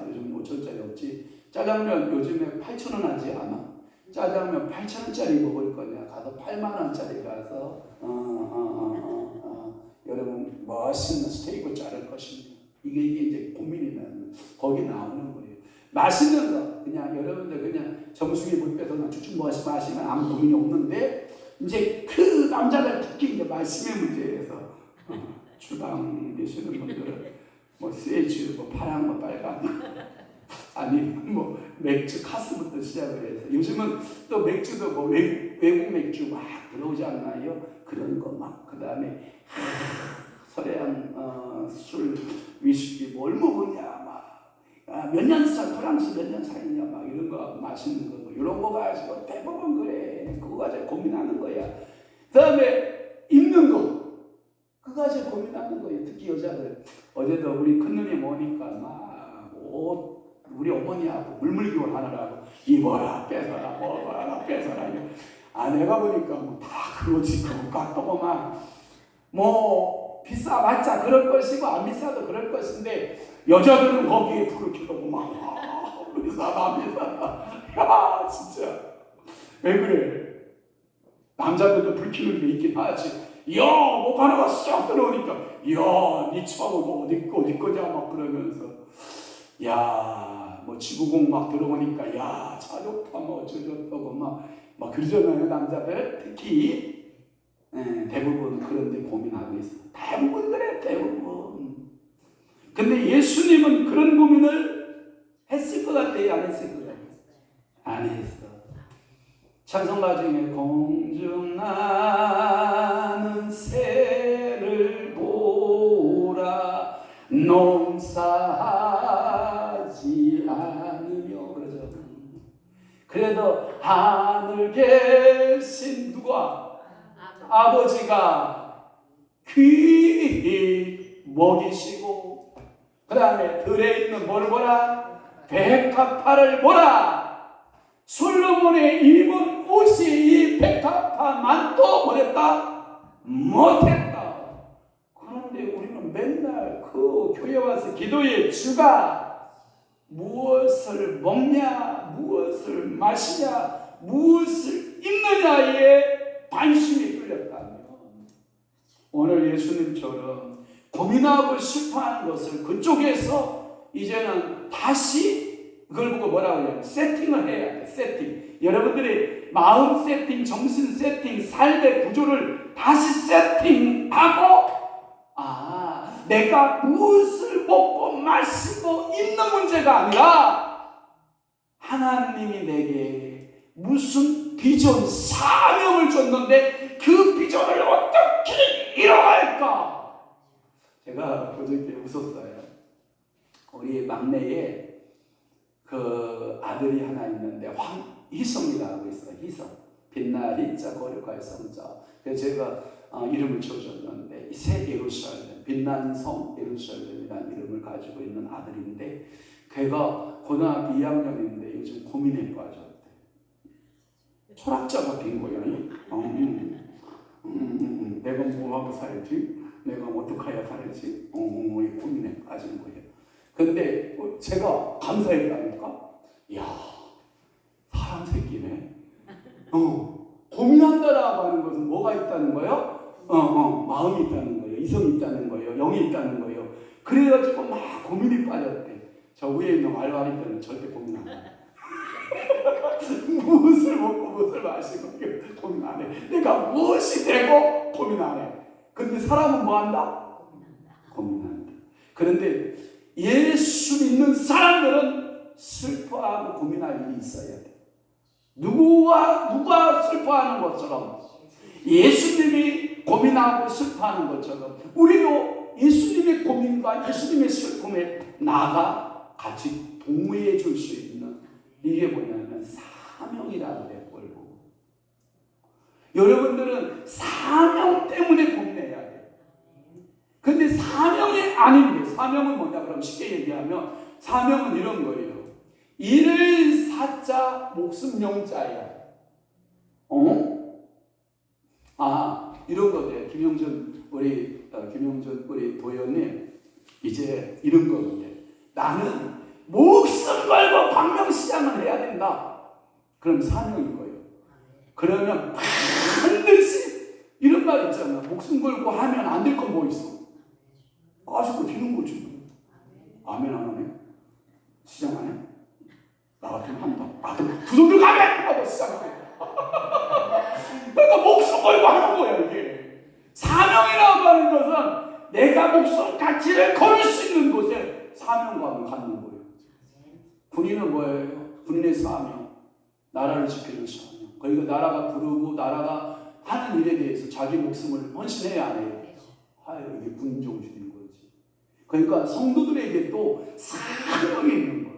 요즘 5,000원짜리 없지. 짜장면 요즘에 8,000원 하지 않아? 짜장면 8,000원짜리 먹을 거냐? 가서 8만원짜리 가서 여러분 멋있는 스테이크 자를 것이냐? 이게 이제 고민이면 거기 나오는 거예요. 맛있는 거 그냥 여러분들 그냥 정수기 물 빼서 쭉쭉 마시면 아무 고민이 없는데 이제 그 남자들 특히 이제 말씀의 문제에서 주당 계시는 분들은 뭐 세주, 뭐 파랑, 뭐 빨강 아니 뭐 맥주 카스부터 시작을 해서 요즘은 또 맥주도 뭐 외국 맥주 막 들어오지 않나요? 그런 거 막 그 다음에 서해안 술 위스키 뭘 먹었냐 막 몇 년 차 프랑스 몇 년 차이냐 막 이런 거 맛있는 거 뭐 이런 거 가지고 대부분 그래. 그거 가지고 고민하는 거야. 그 다음에 입는 거 그거 가지고 고민하는 거예요. 특히 여자들. 어제도 우리 큰 누님 오니까 막 옷 우리 어머니하고 물물교환 하느라고 입어라 뺏어라 먹어라 뺏어라. 내가 보니까 뭐 다 그거지 깎고 막 비싸봤자 그럴 것이고 안 비싸도 그럴 것인데 여자들은 거기에 불을 켜고 막 비싸다 야 진짜 왜 그래? 남자들도 불 켜는 게 있긴 하지. 뭐 하나가 쏙 들어오니까 니 차고 뭐 어디 거냐 막 그러면서 뭐 지구공 막 들어오니까 차 좋다 뭐 어쩌고 막 그러잖아요. 남자들 특히 대부분 그런데 고민하고 있어. 대부분 그래 대부분. 근데 예수님은 그런 고민을 했을 것 같아요? 안 했을 것 같아요? 안 했어. 찬송가 중에 공중나는 새를 보라 농사하지 않으며 그러죠. 그래도 하늘 계신 누가 아버지가 귀히 먹이시고 그 다음에 들에 있는 뭘 보라? 백합화를 보라. 솔로몬의 입은 옷이 이 백합화만도 뭐랬다? 못했다. 그런데 우리는 맨날 그 교회 와서 기도의 주가 무엇을 먹냐, 무엇을 마시냐, 무엇을 입느냐에 관심이 끌렸다면 오늘 예수님처럼 고민하고 슬퍼하는 것을 그쪽에서 이제는 다시 그걸 보고 뭐라고 해요? 세팅을 해야 돼. 세팅. 여러분들이 마음 세팅, 정신 세팅, 삶의 구조를 다시 세팅하고 내가 무엇을 먹고 마시고 입는 문제가 아니라 하나님이 내게 무슨 비전, 사명을 줬는데 그 비전을 어떻게 이뤄갈까? 제가 그저께 웃었어요. 우리 막내에 그 아들이 하나 있는데 황희성이라고 있어요. 희성. 빛나 리자 거룩할 성자. 그래서 제가 이름을 지어줬는데 새 예루살렘, 빛난 성 예루살렘이라는 이름을 가지고 있는 아들인데 걔가 고등학교 2학년인데 요즘 고민에 빠졌대. 철학자가 된 거야. 내가 뭐 하고 살지? 내가 어떻게 해야 살지? 고민에 빠진 거예요. 근데 제가 감사했다니까? 이야, 사람 새끼네. 고민한다라고 하는 것은 뭐가 있다는 거예요? 마음이 있다는 거예요. 이성이 있다는 거예요. 영이 있다는 거예요. 그래가지고 막 고민이 빠졌대. 저 위에 있는 알바리 때는 절대 고민 안 해. 무엇을 먹고 무엇을 마시고 고민 안 해. 내가 무엇이 되고 고민 안 해. 근데 사람은 뭐 한다? 고민한다. 그런데 예수 믿는 사람들은 슬퍼하고 고민할 일이 있어야 돼. 누가 슬퍼하는 것처럼 예수님이 고민하고 슬퍼하는 것처럼 우리도 예수님의 고민과 예수님의 슬픔에 나가 같이 동의해 줄 수 있는 이게 뭐냐면 사명이라고 해. 여러분들은 사명 때문에 고민해야 돼. 근데 사명이 아닌데, 사명은 뭐냐? 그럼 쉽게 얘기하면 사명은 이런 거예요. 이를 사자 목숨 영자야. 이런 거죠. 김영준 우리 도연님 이제 이런 거거든요. 나는 목숨 걸고 광명시장을 해야 된다. 그럼 사명인 거예요. 그러면 반드시 이런 말 있잖아. 목숨 걸고 하면 안 될 건 뭐 있어? 까짓거 되는 거지. 아멘 안 하네? 시장 안 해? 나 같으면 한다. 두 손들 가면 하고 시작해. 그러니까 목숨 걸고 하는 거야 이게. 사명이라고 하는 것은 내가 목숨 가치를 걸을 수 있는 곳에 사명감을 갖는 거예요. 군인은 뭐예요? 군인의 사명. 나라를 지키는 사명. 그러니까 나라가 부르고 나라가 하는 일에 대해서 자기 목숨을 헌신해야 안 해요. 이게 군인 정신인 거지. 그러니까 성도들에게 또 사명이 있는 거예요.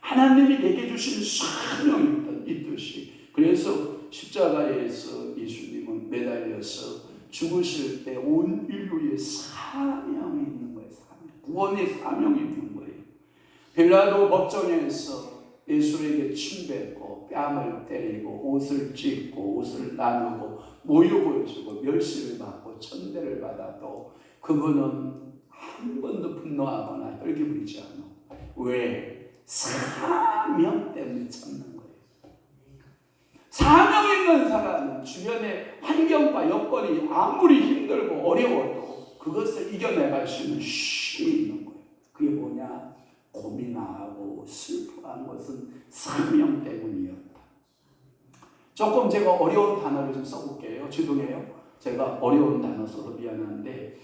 하나님이 내게 주신 사명이 있듯이. 그래서 십자가에서 예수님은 매달려서 죽으실 때 온 인류의 사명이 있는 거예요. 구원의 사명이 있는 거예요. 빌라도 법정에서 예수에게 침뱉고 뺨을 때리고 옷을 찢고 옷을 나누고 모욕을 주고 멸시를 받고 천대를 받아도 그분은 한 번도 분노하거나 혈기 부리지 않아. 왜? 사명 때문에 참는 거예요. 사명 있는 사람은 주변의 환경과 여건이 아무리 힘들고 어려워도 그것을 이겨내갈 수 있는 힘이 있는 거예요. 그게 뭐냐? 고민하고 슬퍼한 것은 사명 때문이었다. 조금 제가 어려운 단어를 좀 써볼게요. 죄송해요. 제가 어려운 단어 써서 미안한데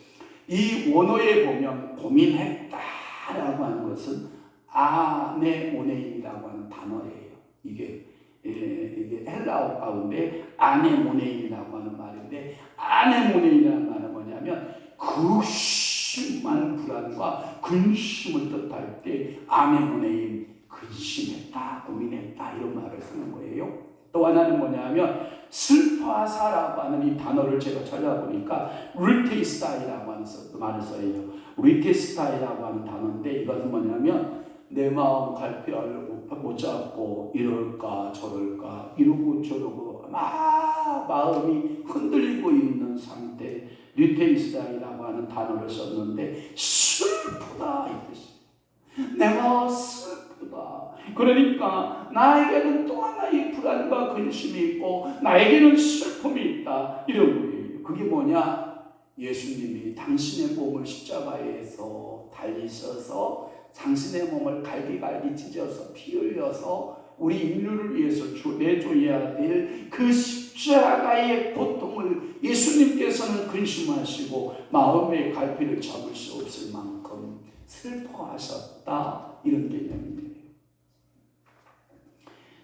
이 원어에 보면 고민했다라고 하는 것은 아네모네인이라고 하는 단어예요. 이게 헬라어 가운데 아네모네인이라고 하는 말인데 아네모네인이라는 말은 뭐냐면 극심한 불안과 근심을 뜻할 때 아네모네인 근심했다, 고민했다 이런 말을 쓰는 거예요. 또 하나는 뭐냐면 슬퍼하사라고 하는 이 단어를 제가 찾아보니까 리테스타이라고 하는 말을 써요. 리테스타이라고 하는 단어인데 이것은 뭐냐면 내 마음 갈피하려고 못 잡고 이럴까 저럴까 이러고 저러고 마음이 흔들리고 있는 상태 리테스타이라고 하는 단어를 썼는데 슬프다 이 뜻이에요. 내가 슬프다. 그러니까 나에게는 또 하나의 불안과 근심이 있고 나에게는 슬픔이 있다 이런 거예요. 그게 뭐냐? 예수님이 당신의 몸을 십자가에서 달리셔서 당신의 몸을 갈기갈기 찢어서 피 흘려서 우리 인류를 위해서 내줘야 될 그 십자가의 고통을 예수님께서는 근심하시고 마음의 갈피를 잡을 수 없을 만큼 슬퍼하셨다 이런 개념입니다.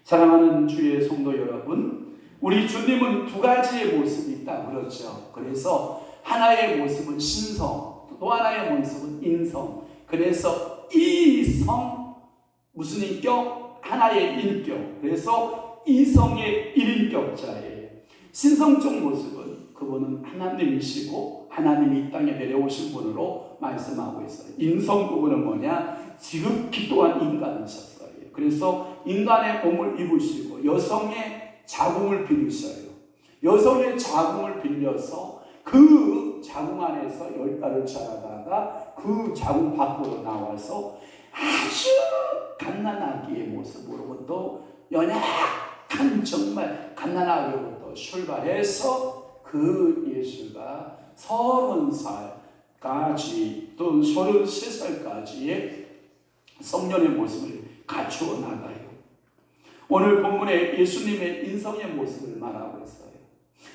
사랑하는 주의 성도 여러분, 우리 주님은 두 가지의 모습이 있다 그렇죠. 그래서 하나의 모습은 신성, 또 하나의 모습은 인성. 그래서 이성, 무슨 인격? 하나의 인격. 그래서 이성의 일인격자예요. 신성적 모습은 그분은 하나님이시고 하나님이 이 땅에 내려오신 분으로 말씀하고 있어요. 인성 부분은 뭐냐? 지극히 또한 인간이셨어요. 그래서 인간의 몸을 입으시고 여성의 자궁을 빌리셔요. 여성의 자궁을 빌려서 그 자궁 안에서 열 달을 자라다가 그 자궁 밖으로 나와서 아주 갓난아기의 모습으로부터 연약한 정말 갓난아기로부터 출발해서 그 예수가 30살까지 또 33살까지의 성년의 모습을 갖추어 나가요. 오늘 본문에 예수님의 인성의 모습을 말하고 있어요.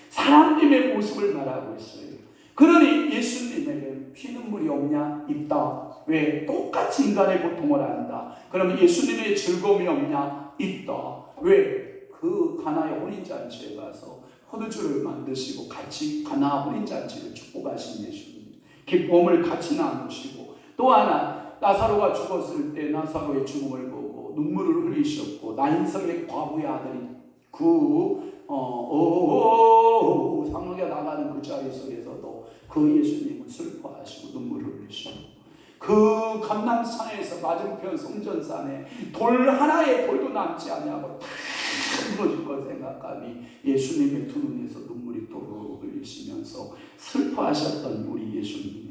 사람님의 모습을 말하고 있어요. 그러니 예수님에게 피눈물이 없냐? 있다. 왜? 똑같이 인간의 고통을 안다. 그러면 예수님의 즐거움이 없냐? 있다. 왜? 그 가나의 혼인잔치에 가서 포도주를 만드시고 같이 가나 혼인잔치를 축복하신 예수님, 기쁨을 같이 나누시고, 또 하나 나사로가 죽었을 때 나사로의 죽음을 보고 눈물을 흘리셨고, 나인성의 과부의 아들이 상록에 나가는 그 자리 속에서도 그 예수님은 슬퍼하시고 눈물을 흘리시고, 그 감람산에서 맞은편 성전산에 돌 하나의 돌도 남지 아니하고 다 무너질 걸 생각하니 예수님의 두 눈에서 눈물이 또르르 흘리시면서 슬퍼하셨던 우리 예수님,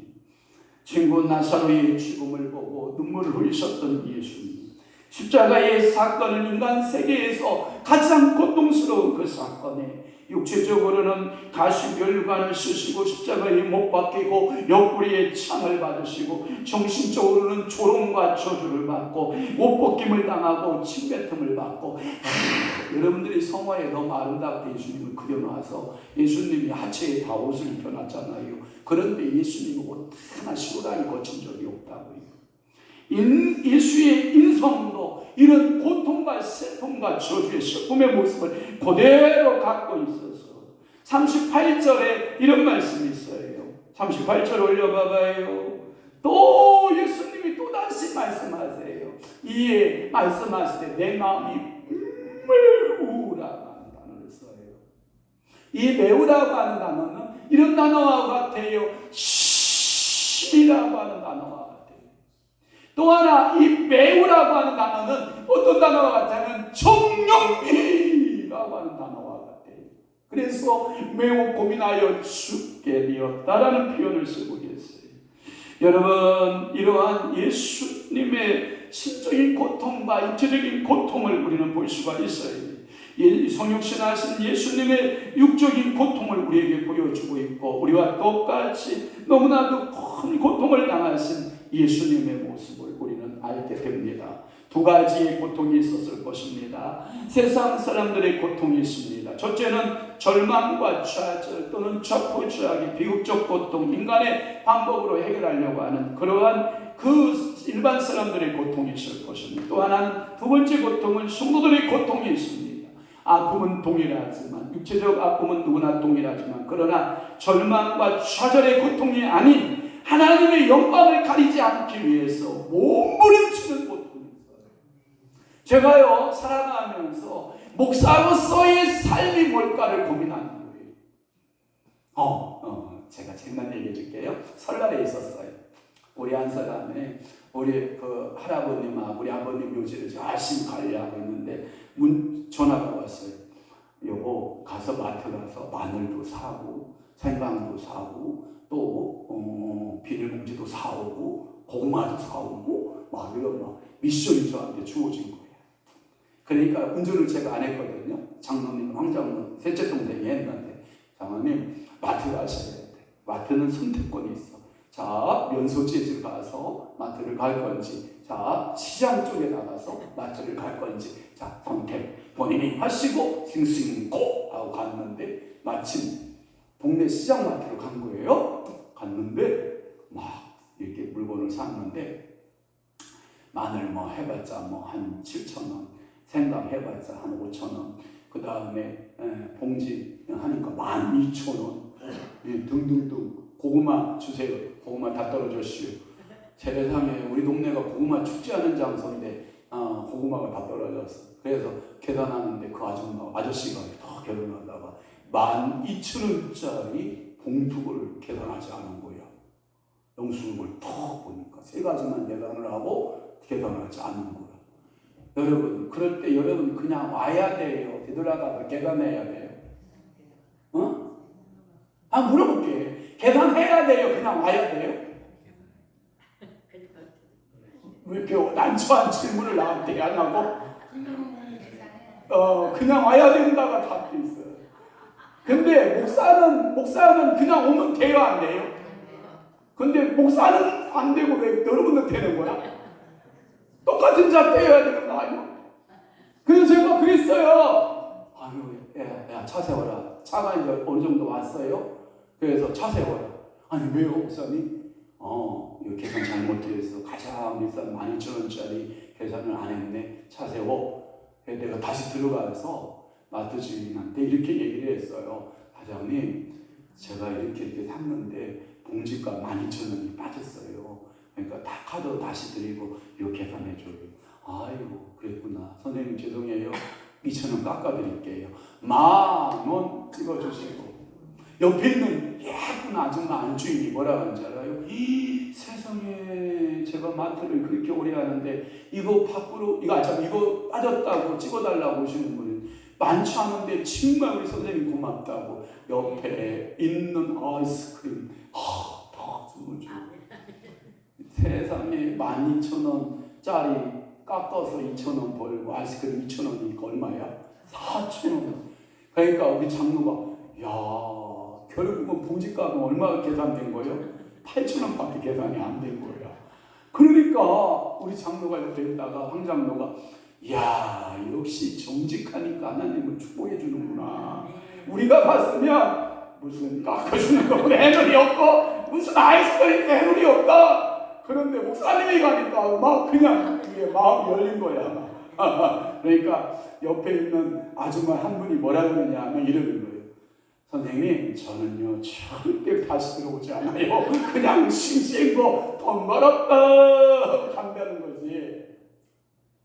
친구 나사로의 죽음을 보고 눈물을 흘리셨던 예수님, 십자가의 사건은 인간 세계에서 가장 고통스러운 그 사건에 육체적으로는 가시멸관을 쓰시고 십자가에 못 박히고 옆구리에 창을 받으시고, 정신적으로는 조롱과 저주를 받고 못 벗김을 당하고 침뱉음을 받고, 여러분들이 성화에 너무 아름답게 예수님을 그려놔서 예수님이 하체에 다 옷을 입혀놨잖아요. 그런데 예수님은 옷 하나 시고다니 거친 적이 없다고요. 예수의 인성도 이런 고통과 슬픔과 저주의 슬픔의 모습을 그대로 갖고 있어서 38절에 이런 말씀이 있어요. 38절 올려봐봐요. 또 예수님이 또다시 말씀하세요. 이에 말씀하실 때 내 마음이 매우라고 하는 단어를 써요. 이 매우라고 하는 단어는 이런 단어와 같아요. 심이라고 하는 단어와 같아요. 또 하나 이 매우라고 하는 단어는 어떤 단어와 같냐면 정령이라고 하는 단어와 같아요. 그래서 매우 고민하여 죽게 되었다라는 표현을 쓰고 계세요. 여러분, 이러한 예수님의 신적인 고통과 육체적인 고통을 우리는 볼 수가 있어요. 성육신하신 예수님의 육적인 고통을 우리에게 보여주고 있고, 우리와 똑같이 너무나도 큰 고통을 당하신 예수님의 모습을 우리는 알게 됩니다. 두 가지의 고통이 있었을 것입니다. 세상 사람들의 고통이 있습니다. 첫째는 절망과 좌절 또는 좌포좌기, 비극적 고통, 인간의 방법으로 해결하려고 하는 그러한 그 일반 사람들의 고통이 있을 것입니다. 또 하나는 두 번째 고통은 성도들의 고통이 있습니다. 아픔은 동일하지만, 육체적 아픔은 누구나 동일하지만, 그러나 절망과 좌절의 고통이 아닌 하나님의 영광을 가리지 않기 위해서 몸부림치는 고통이 있어요. 제가요 살아가면서 목사로서의 삶이 뭘까를 고민하는 거예요. 제가 잠깐 얘기해 줄게요. 설날에 있었어요. 우리 한 사람에 우리 그 할아버님하고 우리 아버님 묘지를 열심히 관리하고 있는데 전화가 왔어요. 여보, 가서 마트 가서 마늘도 사고 생강도 사고 또 비닐봉지도 사오고 고구마도 사오고 막 이런 막 미션이 저한테 주어진 거예요. 그러니까 운전을 제가 안 했거든요. 장로님, 황장로 셋째 동생이 했는데, 장로님 마트 가셔야 돼. 마트는 선택권이 있어. 자, 면소재질 가서 마트를 갈 건지, 자, 시장 쪽에 나가서 마트를 갈 건지, 자, 선택 본인이 하시고 싱싱고 하고 갔는데, 마침 동네 시장 마트로 간 거예요. 갔는데 막 이렇게 물건을 샀는데, 마늘 뭐 해봤자 뭐 한 7,000원, 생각해봤자 한 5,000원. 그 다음에 봉지 하니까 12,000원. 등등등. 고구마 주세요. 고구마 다 떨어졌슈. 세상에 우리 동네가 고구마 축제하는 장소인데 고구마가 다 떨어졌어. 그래서 계산하는데 그 아저씨가 다 계산하다가 12,000원짜리 봉투를 계산하지 않은 거야. 영수증을 턱 보니까 세 가지만 계산을 하고 계산하지 않는 거야. 여러분, 그럴 때 여러분 그냥 와야 돼요? 되돌아가서 계산해야 돼요? 물어볼게. 계산해야 돼요? 그냥 와야 돼요? 왜 이렇게 난처한 질문을 나한테 안 하고? 그냥 와야 된다가 답도 있어요. 근데 목사는 그냥 오면 돼요, 안 돼요? 근데 목사는 안 되고 왜 여러분은 되는 거야? 똑같은 자 떼어야 되는 거 아니야? 그래서 제가 그랬어요. 아유, 야, 차 세워라. 차가 이제 어느 정도 왔어요. 그래서 차 세워라. 아니, 왜요, 목사님? 이거 계산 잘못되어서 가장 비싼 12,000원짜리 계산을 안 했네. 차 세워. 그래서 내가 다시 들어가서 마트 주인한테 이렇게 얘기를 했어요. 사장님, 제가 이렇게 샀는데 봉지가 12,000원이 빠졌어요. 그러니까 다 카드 다시 드리고 이거 계산해줘요. 아유, 그랬구나. 선생님 죄송해요. 2,000원 깎아드릴게요. 10,000원 찍어주시고. 옆에 있는 예쁜 아줌마 안주인이 뭐라 하는지 알아요? 세상에 제가 마트를 그렇게 오래 하는데 이거 빠졌다고 찍어달라고 오시는 분이 많지 않은데 정말 우리 선생님 고맙다고 옆에 있는 아이스크림 박수를 주고 세상에 12,000원짜리 깎아서 2,000원 벌고 아이스크림 2,000원이니까 얼마야? 4,000원. 그러니까 우리 장로가 결국은 봉지값은 얼마가 계산된 거예요? 8,000원밖에 계산이 안 된 거야. 그러니까 우리 장로가 옆에 있다가 황장로가 역시 정직하니까 하나님을 축복해 주는구나. 우리가 봤으면 무슨 깎아주는 거 애놀이 없고 무슨 아이스크림 애놀이 없다. 그런데 목사님이 가니까 막 그냥 그게 마음이 열린 거야. 그러니까 옆에 있는 아줌마 한 분이 뭐라 그러냐 하면 이러는 거예요. 선생님, 저는요 절대 다시 들어오지 않아요. 그냥 싱싱고 돈 벌었다 간다는 거지.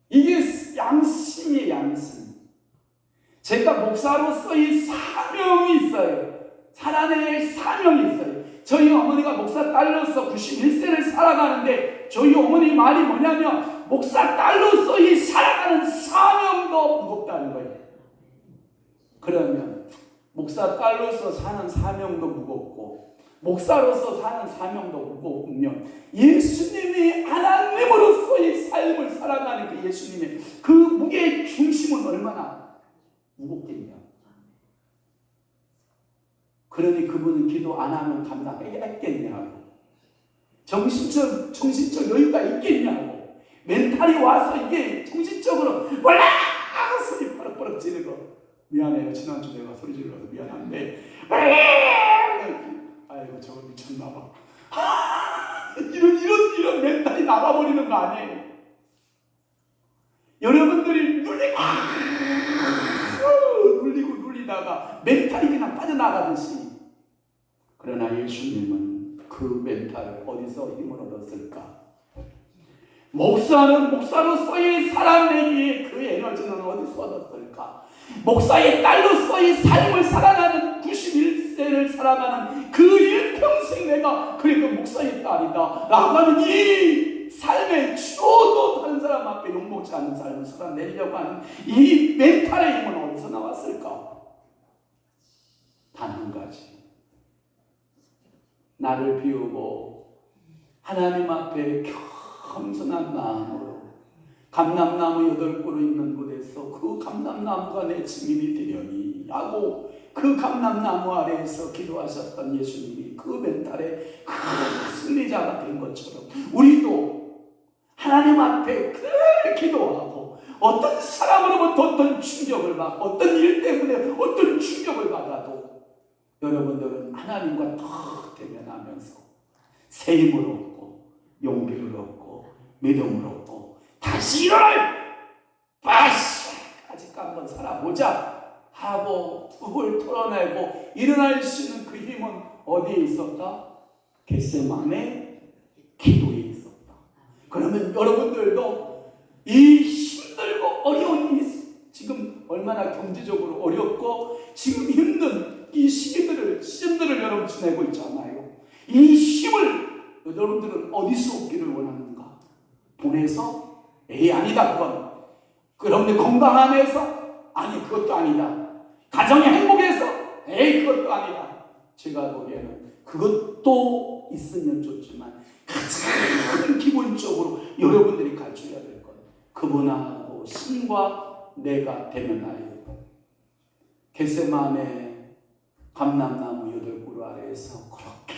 이게 양심이에요, 양심. 제가 목사로서의 사명이 있어요. 살아낼 사명이 있어요. 저희 어머니가 목사 딸로서 91세를 살아가는데 저희 어머니 말이 뭐냐면 목사 딸로서의 살아가는 사명도 무겁다는 거예요. 그러면 목사 딸로서 사는 사명도 무겁고 목사로서 사는 사명도 무거우면 예수님이 하나님으로서의 삶을 살아가는 그 예수님의 그 무게의 중심은 얼마나 무겁겠냐. 그러니 그분은 기도 안 하면 감당했겠냐고. 정신적 여유가 있겠냐고. 멘탈이 와서 이게 정신적으로 몰라 소리 버럭버럭 지르고 미안해요. 지난주 내가 소리 질러서 미안한데 아이고 저거 미쳤나봐. 이런 멘탈이 나가버리는 거 아니에요. 여러분들이 눌리다가 멘탈이 그냥 빠져나가듯이. 그러나 예수님은 그 멘탈을 어디서 힘을 얻었을까? 목사는 목사로서의 살아내기에 그 에너지는 어디서 얻었을까? 목사의 딸로서의 삶을 살아가는 91세를 살아가는 그 일평생 내가 그러니까 목사의 딸이다 라고 하는 이 삶의 추호도 다른 사람 앞에 욕먹지 않는 삶을 살아내려고 하는 이 멘탈의 힘은 어디서 나왔을까? 단 한 가지. 나를 비우고 하나님 앞에 겸손한 마음으로 감람나무 8그루 있는 곳에서 그 감람나무가 내 증인이 되려니 하고 그 감람나무 아래에서 기도하셨던 예수님이 그 멘탈의 큰 승리자가 된 것처럼 우리도 하나님 앞에 늘 기도하고 어떤 사람으로부터 어떤 충격을 받고 어떤 일 때문에 어떤 충격을 받아도 여러분들은 하나님과 더 대면하면서 새 힘을 얻고 용기를 얻고 믿음을 얻고 다시 일어날 빠시 잠깐 한번 살아보자 하고 툭을 털어내고 일어날 수 있는 그 힘은 어디에 있었다? 겟세마네 기도에 있었다. 그러면 여러분들도 이 힘들고 어려운 지금 얼마나 경제적으로 어렵고 지금 힘든 이 시즌들을 여러분 지내고 있잖아요. 이 힘을 여러분들은 어디서 얻기를 원하는가? 돈에서? 에이 아니다 그건. 여러분들 건강함에서? 아니 그것도 아니다. 가정의 행복에서? 에이 그것도 아니다. 제가 보기에는 그것도 있으면 좋지만 가장 기본적으로 여러분들이 갖춰야 될 것, 그분하고 신과 내가 되면하여 겟세마네 감람나무 8그루 아래에서 그렇게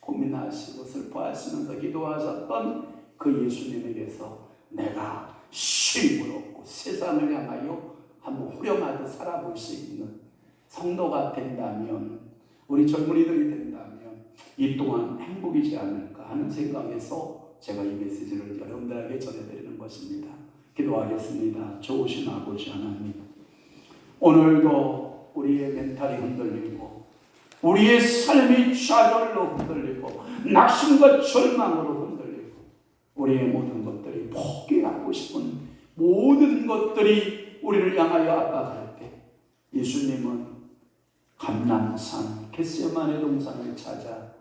고민하시고 슬퍼하시면서 기도하셨던 그 예수님에게서 내가 쉼을 얻고 세상을 향하여 한번 후렴하듯 살아볼 수 있는 성도가 된다면, 우리 젊은이들이 된다면 이 또한 행복이지 않을까 하는 생각에서 제가 이 메시지를 여러분들에게 전해드리는 것입니다. 기도하겠습니다. 좋으신 아버지 하나님, 오늘도 우리의 멘탈이 흔들리고 우리의 삶이 좌절로 흔들리고 낙심과 절망으로 흔들리고 우리의 모든 것들이 포기하고 싶은 모든 것들이 우리를 향하여 압박할 때 예수님은 감람산 겟세마네 동산을 찾아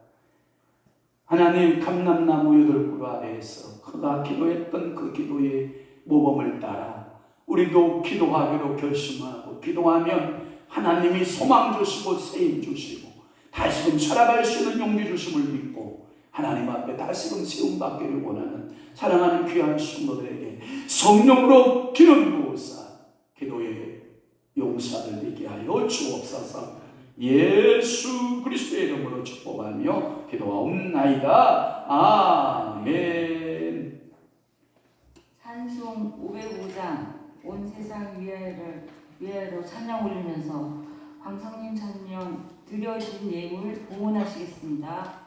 하나님 감람나무 8그루 아래에서 그가 기도했던 그 기도의 모범을 따라 우리도 기도하기로 결심하고, 기도하면 하나님이 소망 주시고 세임 주시고 다시금 살아갈 수 있는 용기 주심을 믿고 하나님 앞에 다시금 세움 받기를 원하는 사랑하는 귀한 성도들에게 성령으로 기름 부으사 기도의 용사를 되게 하여 주옵소서. 예수 그리스도의 이름으로 축복하며 기도하옵나이다. 아멘. 찬송 505장 온 세상 위하여로 찬양 올리면서 광성님 찬양 드려진 예물 봉헌하시겠습니다.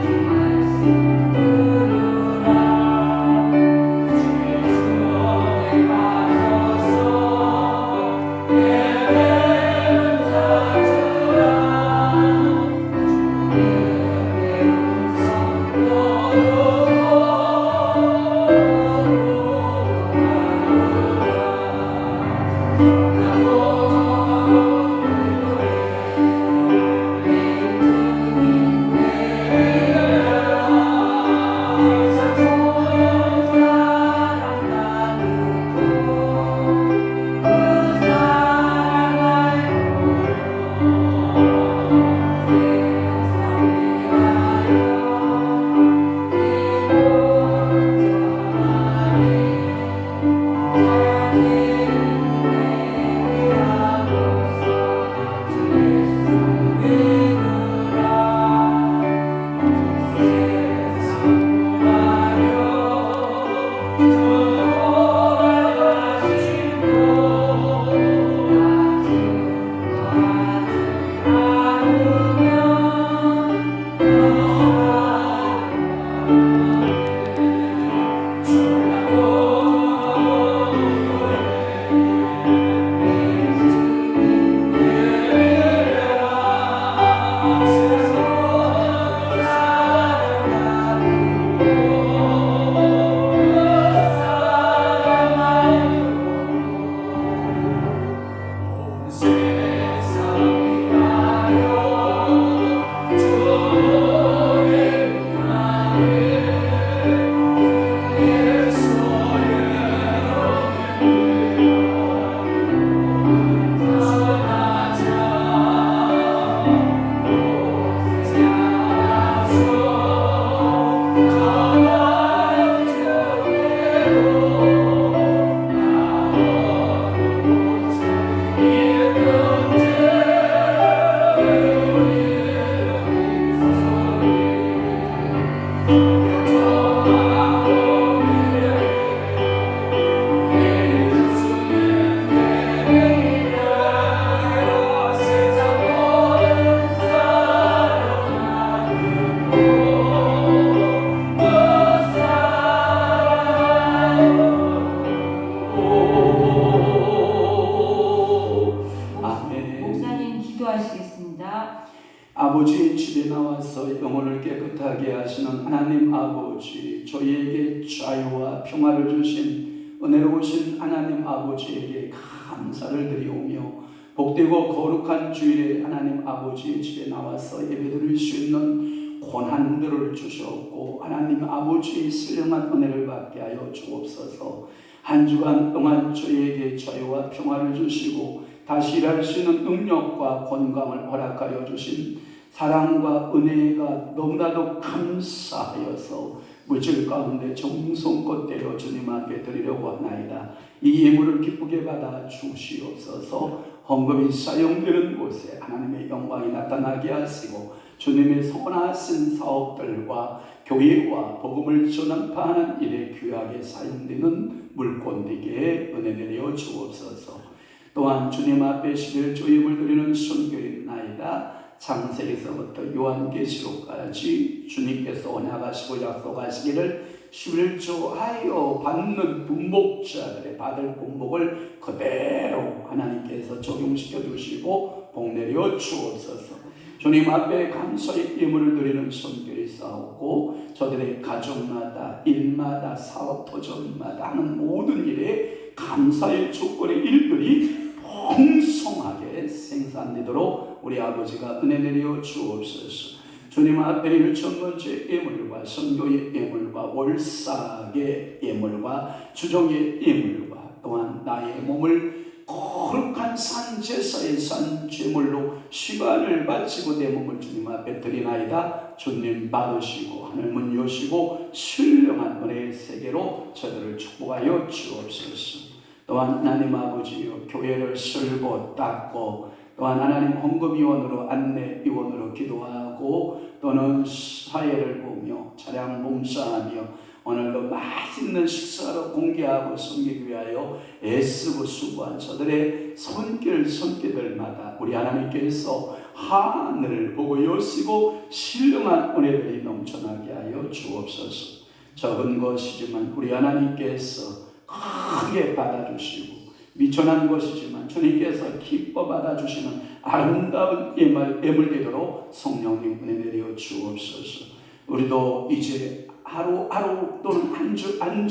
주 말씀 들으라 아버지의 집에 나와서 영혼을 깨끗하게 하시는 하나님 아버지, 저희에게 자유와 평화를 주신 은혜로우신 하나님 아버지에게 감사를 드리오며, 복되고 거룩한 주일에 하나님 아버지의 집에 나와서 예배드릴 수 있는 권한들을 주셨고, 하나님 아버지의 신령한 은혜를 받게 하여 주옵소서. 한 주간 동안 저희에게 자유와 평화를 주시고 다시 일할 수 있는 능력과 건강을 허락하여 주신 사랑과 은혜가 너무나도 감사하여서 물질 가운데 정성껏 드려 주님 앞에 드리려고 하나이다. 이 예물을 기쁘게 받아 주시옵소서. 헌금이 사용되는 곳에 하나님의 영광이 나타나게 하시고, 주님의 선하신 사업들과 교회와 복음을 전파하는 일에 귀하게 사용되는 물건 되게 은혜 내려 주옵소서. 또한 주님 앞에 11조 예물 드리는 순결이나이다. 창세기서부터 요한계시록까지 주님께서 언약하시고 약속하시기를 11조 하여 받는 분복자들의 받을 분복을 그대로 하나님께서 적용시켜 주시고 복 내려 주옵소서. 주님 앞에 감사의 예물을 드리는 손길이 싸우고, 저들의 가정마다 일마다 사업 도전마다 하는 모든 일에 감사의 조건의 일들이 풍성하게 생산되도록 우리 아버지가 은혜 내려 주옵소서. 주님 앞에 1천번째 예물과 선교의 예물과 월삭의 예물과 주종의 예물과 또한 나의 몸을 거룩한 산제사의 산제물로 시간을 바치고 내 몸을 주님 앞에 드리나이다. 주님 받으시고 하늘문 여시고 신령한 은혜의 세계로 저들을 축복하여 주옵소서. 또한 하나님 아버지여, 교회를 쓸고 닦고, 또한 하나님 헌금위원으로 안내위원으로 기도하고, 또는 사회를 보며 차량 봉사하며 오늘도 맛있는 식사로 공개하고 섬기기 위하여 애쓰고 수고한 저들의 손길들마다 우리 하나님께서 하늘을 보고 여시고 신령한 은혜들이 넘쳐나게 하여 주옵소서. 적은 것이지만 우리 하나님께서 크게 받아주시고, 미천한 것이지만 주님께서 기뻐 받아주시는 아름다운 예물 되도록 성령님 은혜 내려 주옵소서. 우리도 이제 하루 또는 한 주, 한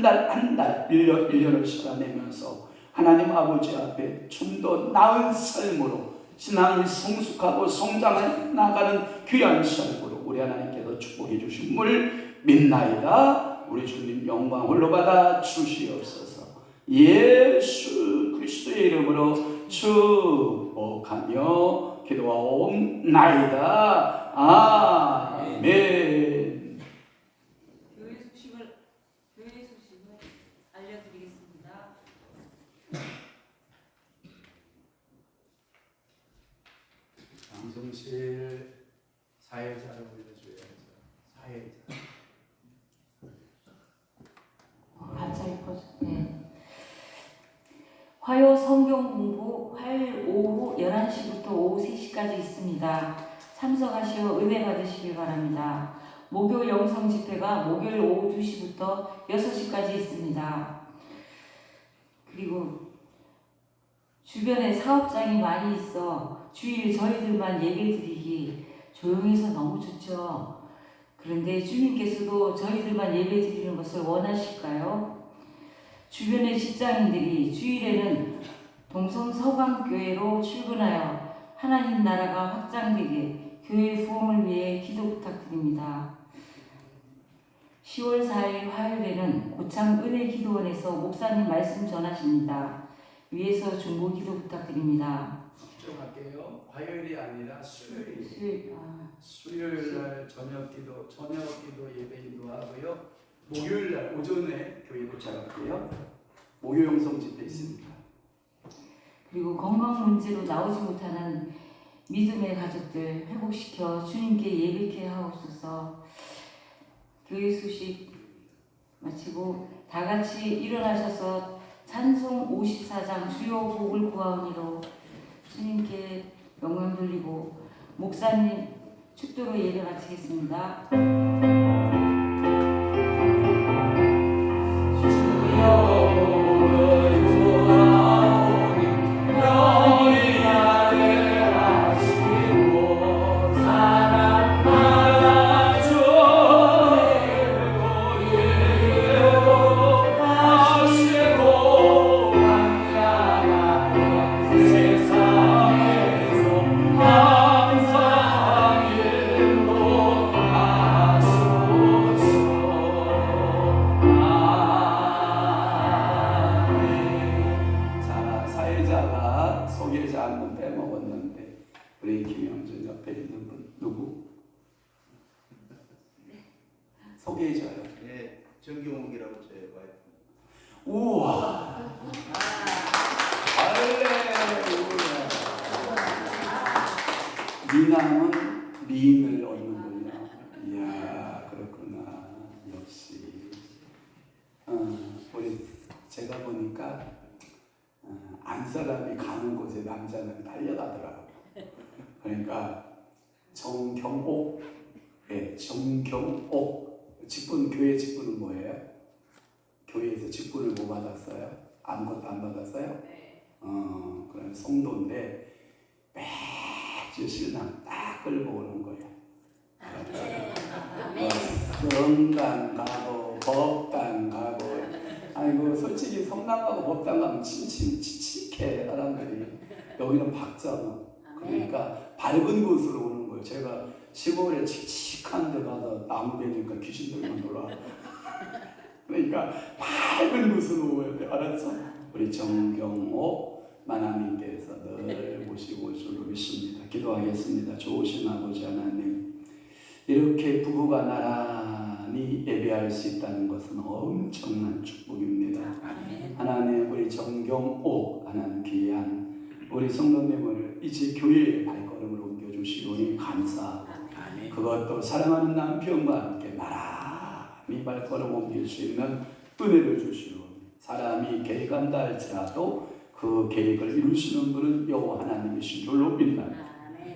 달, 1년을 살아내면서 하나님 아버지 앞에 좀 더 나은 삶으로 신앙이 성숙하고 성장해 나가는 귀한 삶으로 우리 하나님께서 축복해 주심을 믿나이다. 우리 주님 영광 홀로 받아 주시옵소서. 예수 그리스도의 이름으로 축복하며 기도하옵나이다. 아멘. 교회 소식을 알려드리겠습니다. 방송실 사회자를 올려줘야죠. 사회자. 갑자기 네. 화요 성경 공부 화요일 오후 11시부터 오후 3시까지 있습니다. 참석하시어 은혜 받으시길 바랍니다. 목요 영성 집회가 목요일 오후 2시부터 6시까지 있습니다. 그리고 주변에 사업장이 많이 있어 주일 저희들만 예배드리기 조용해서 너무 좋죠. 그런데 주님께서도 저희들만 예배드리는 것을 원하실까요? 주변의 직장인들이 주일에는 동성서강교회로 출근하여 하나님 나라가 확장되게 교회 부흥을 위해 기도 부탁드립니다. 10월 4일 화요일에는 고창 은혜기도원에서 목사님 말씀 전하십니다. 위에서 중보 기도 부탁드립니다. 수정할게요. 화요일이 아니라 수요일. 수요일, 수요일 날 저녁 기도 예배 인도하고요. 목요일 날 오전에 교회 도착할게요. 목요 영성 집회 있습니다. 그리고 건강 문제로 나오지 못하는 믿음의 가족들 회복시켜 주님께 예배케 하옵소서. 교회 소식 마치고 다 같이 일어나셔서 찬송 54장 주요 복을 구하오니로 주님께 영광 돌리고 목사님 축도로 예배 마치겠습니다. 너희 아래 하시고 소개해줘요. 네, 정경욱이라고 저의 와이프. 우와. 할렐루야. 미남은 미인을 얻는군요. 이야, 그렇구나. 역시. 우리 제가 보니까 안사람이 가는 곳에 남자는 달려가더라고요. 그러니까 정경옥, 네, 정경옥. 직분, 교회 직분은 뭐예요? 교회에서 직분을 뭐 받았어요? 아무것도 안 받았어요? 그럼 성도인데 매주 신랑 딱 끌고 오는 거예요. 성당 가고 법당 가고. 아이고 솔직히 성당 가고 법당 가면 칙칙해 사람들이. 여기는 박자고. 그러니까 밝은 곳으로 오는 거예요. 제가 시골에 칙칙한 데 가서 나무 되니까 귀신들만 놀아. 그러니까 밝은 곳으로 오야 돼. 알았어? 우리 정경옥 마나님께서 늘 모시고 줄로 믿습니다. 기도하겠습니다. 좋으신 아버지 하나님, 이렇게 부부가 나란히 예배할 수 있다는 것은 엄청난 축복입니다. 하나님, 우리 정경옥 하나님 귀한 우리 성도님을 이제 교회의 발걸음을 옮겨주시오니 감사하고, 그것도 사랑하는 남편과 함께 나란히 발걸음 옮길 수 있는 은혜를 주시오니, 사람이 계획한다 할지라도 그 계획을 이루시는 분은 여호와 하나님이신 줄로 믿나니,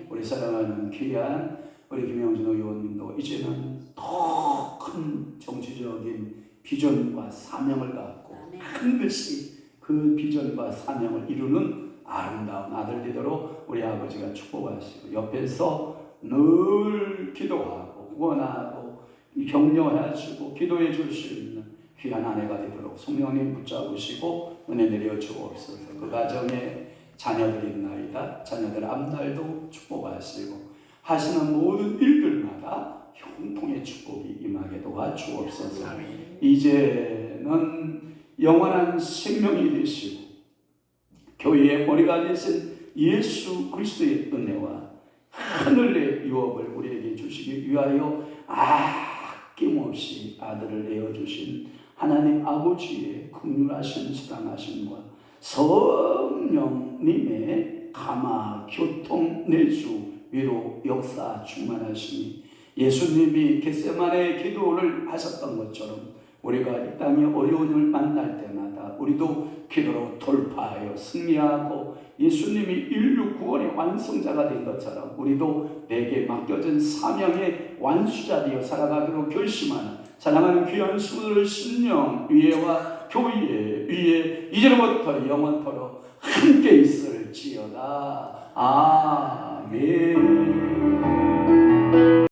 우리 사랑하는 귀한 우리 김영진 의원님도 이제는 더 큰 정치적인 비전과 사명을 갖고 반드시 그 비전과 사명을 이루는 아름다운 아들 되도록 우리 아버지가 축복하시고, 옆에서 늘 기도하고 후원하고 격려하시고 기도해 줄 수 있는 귀한 아내가 되도록 성령님 붙잡으시고 은혜 내려 주옵소서. 그 가정에 자녀들이 있나이다. 자녀들 앞날도 축복하시고 하시는 모든 일들마다 형통의 축복이 임하게 도와주옵소서. 이제는 영원한 생명이 되시고 교회의 머리가 되신 예수 그리스도의 은혜와 하늘의 유업을 우리에게 주시기 위하여 아낌없이 아들을 내어주신 하나님 아버지의 긍휼하신 사랑하심과 성령님의 감화 교통 내주 위로 역사 충만하시니, 예수님이 겟세마네 기도를 하셨던 것처럼 우리가 이 땅에 어려움을 만날 때마다 우리도 기도로 돌파하여 승리하고 예수님이 인류 구원의 완성자가 된 것처럼 우리도 내게 맡겨진 사명의 완수자 되어 살아가기로 결심하는 사랑하는 귀한 수들 신령 위에와 교회 위에 이제로부터 영원토록 함께 있을지어다. 아멘.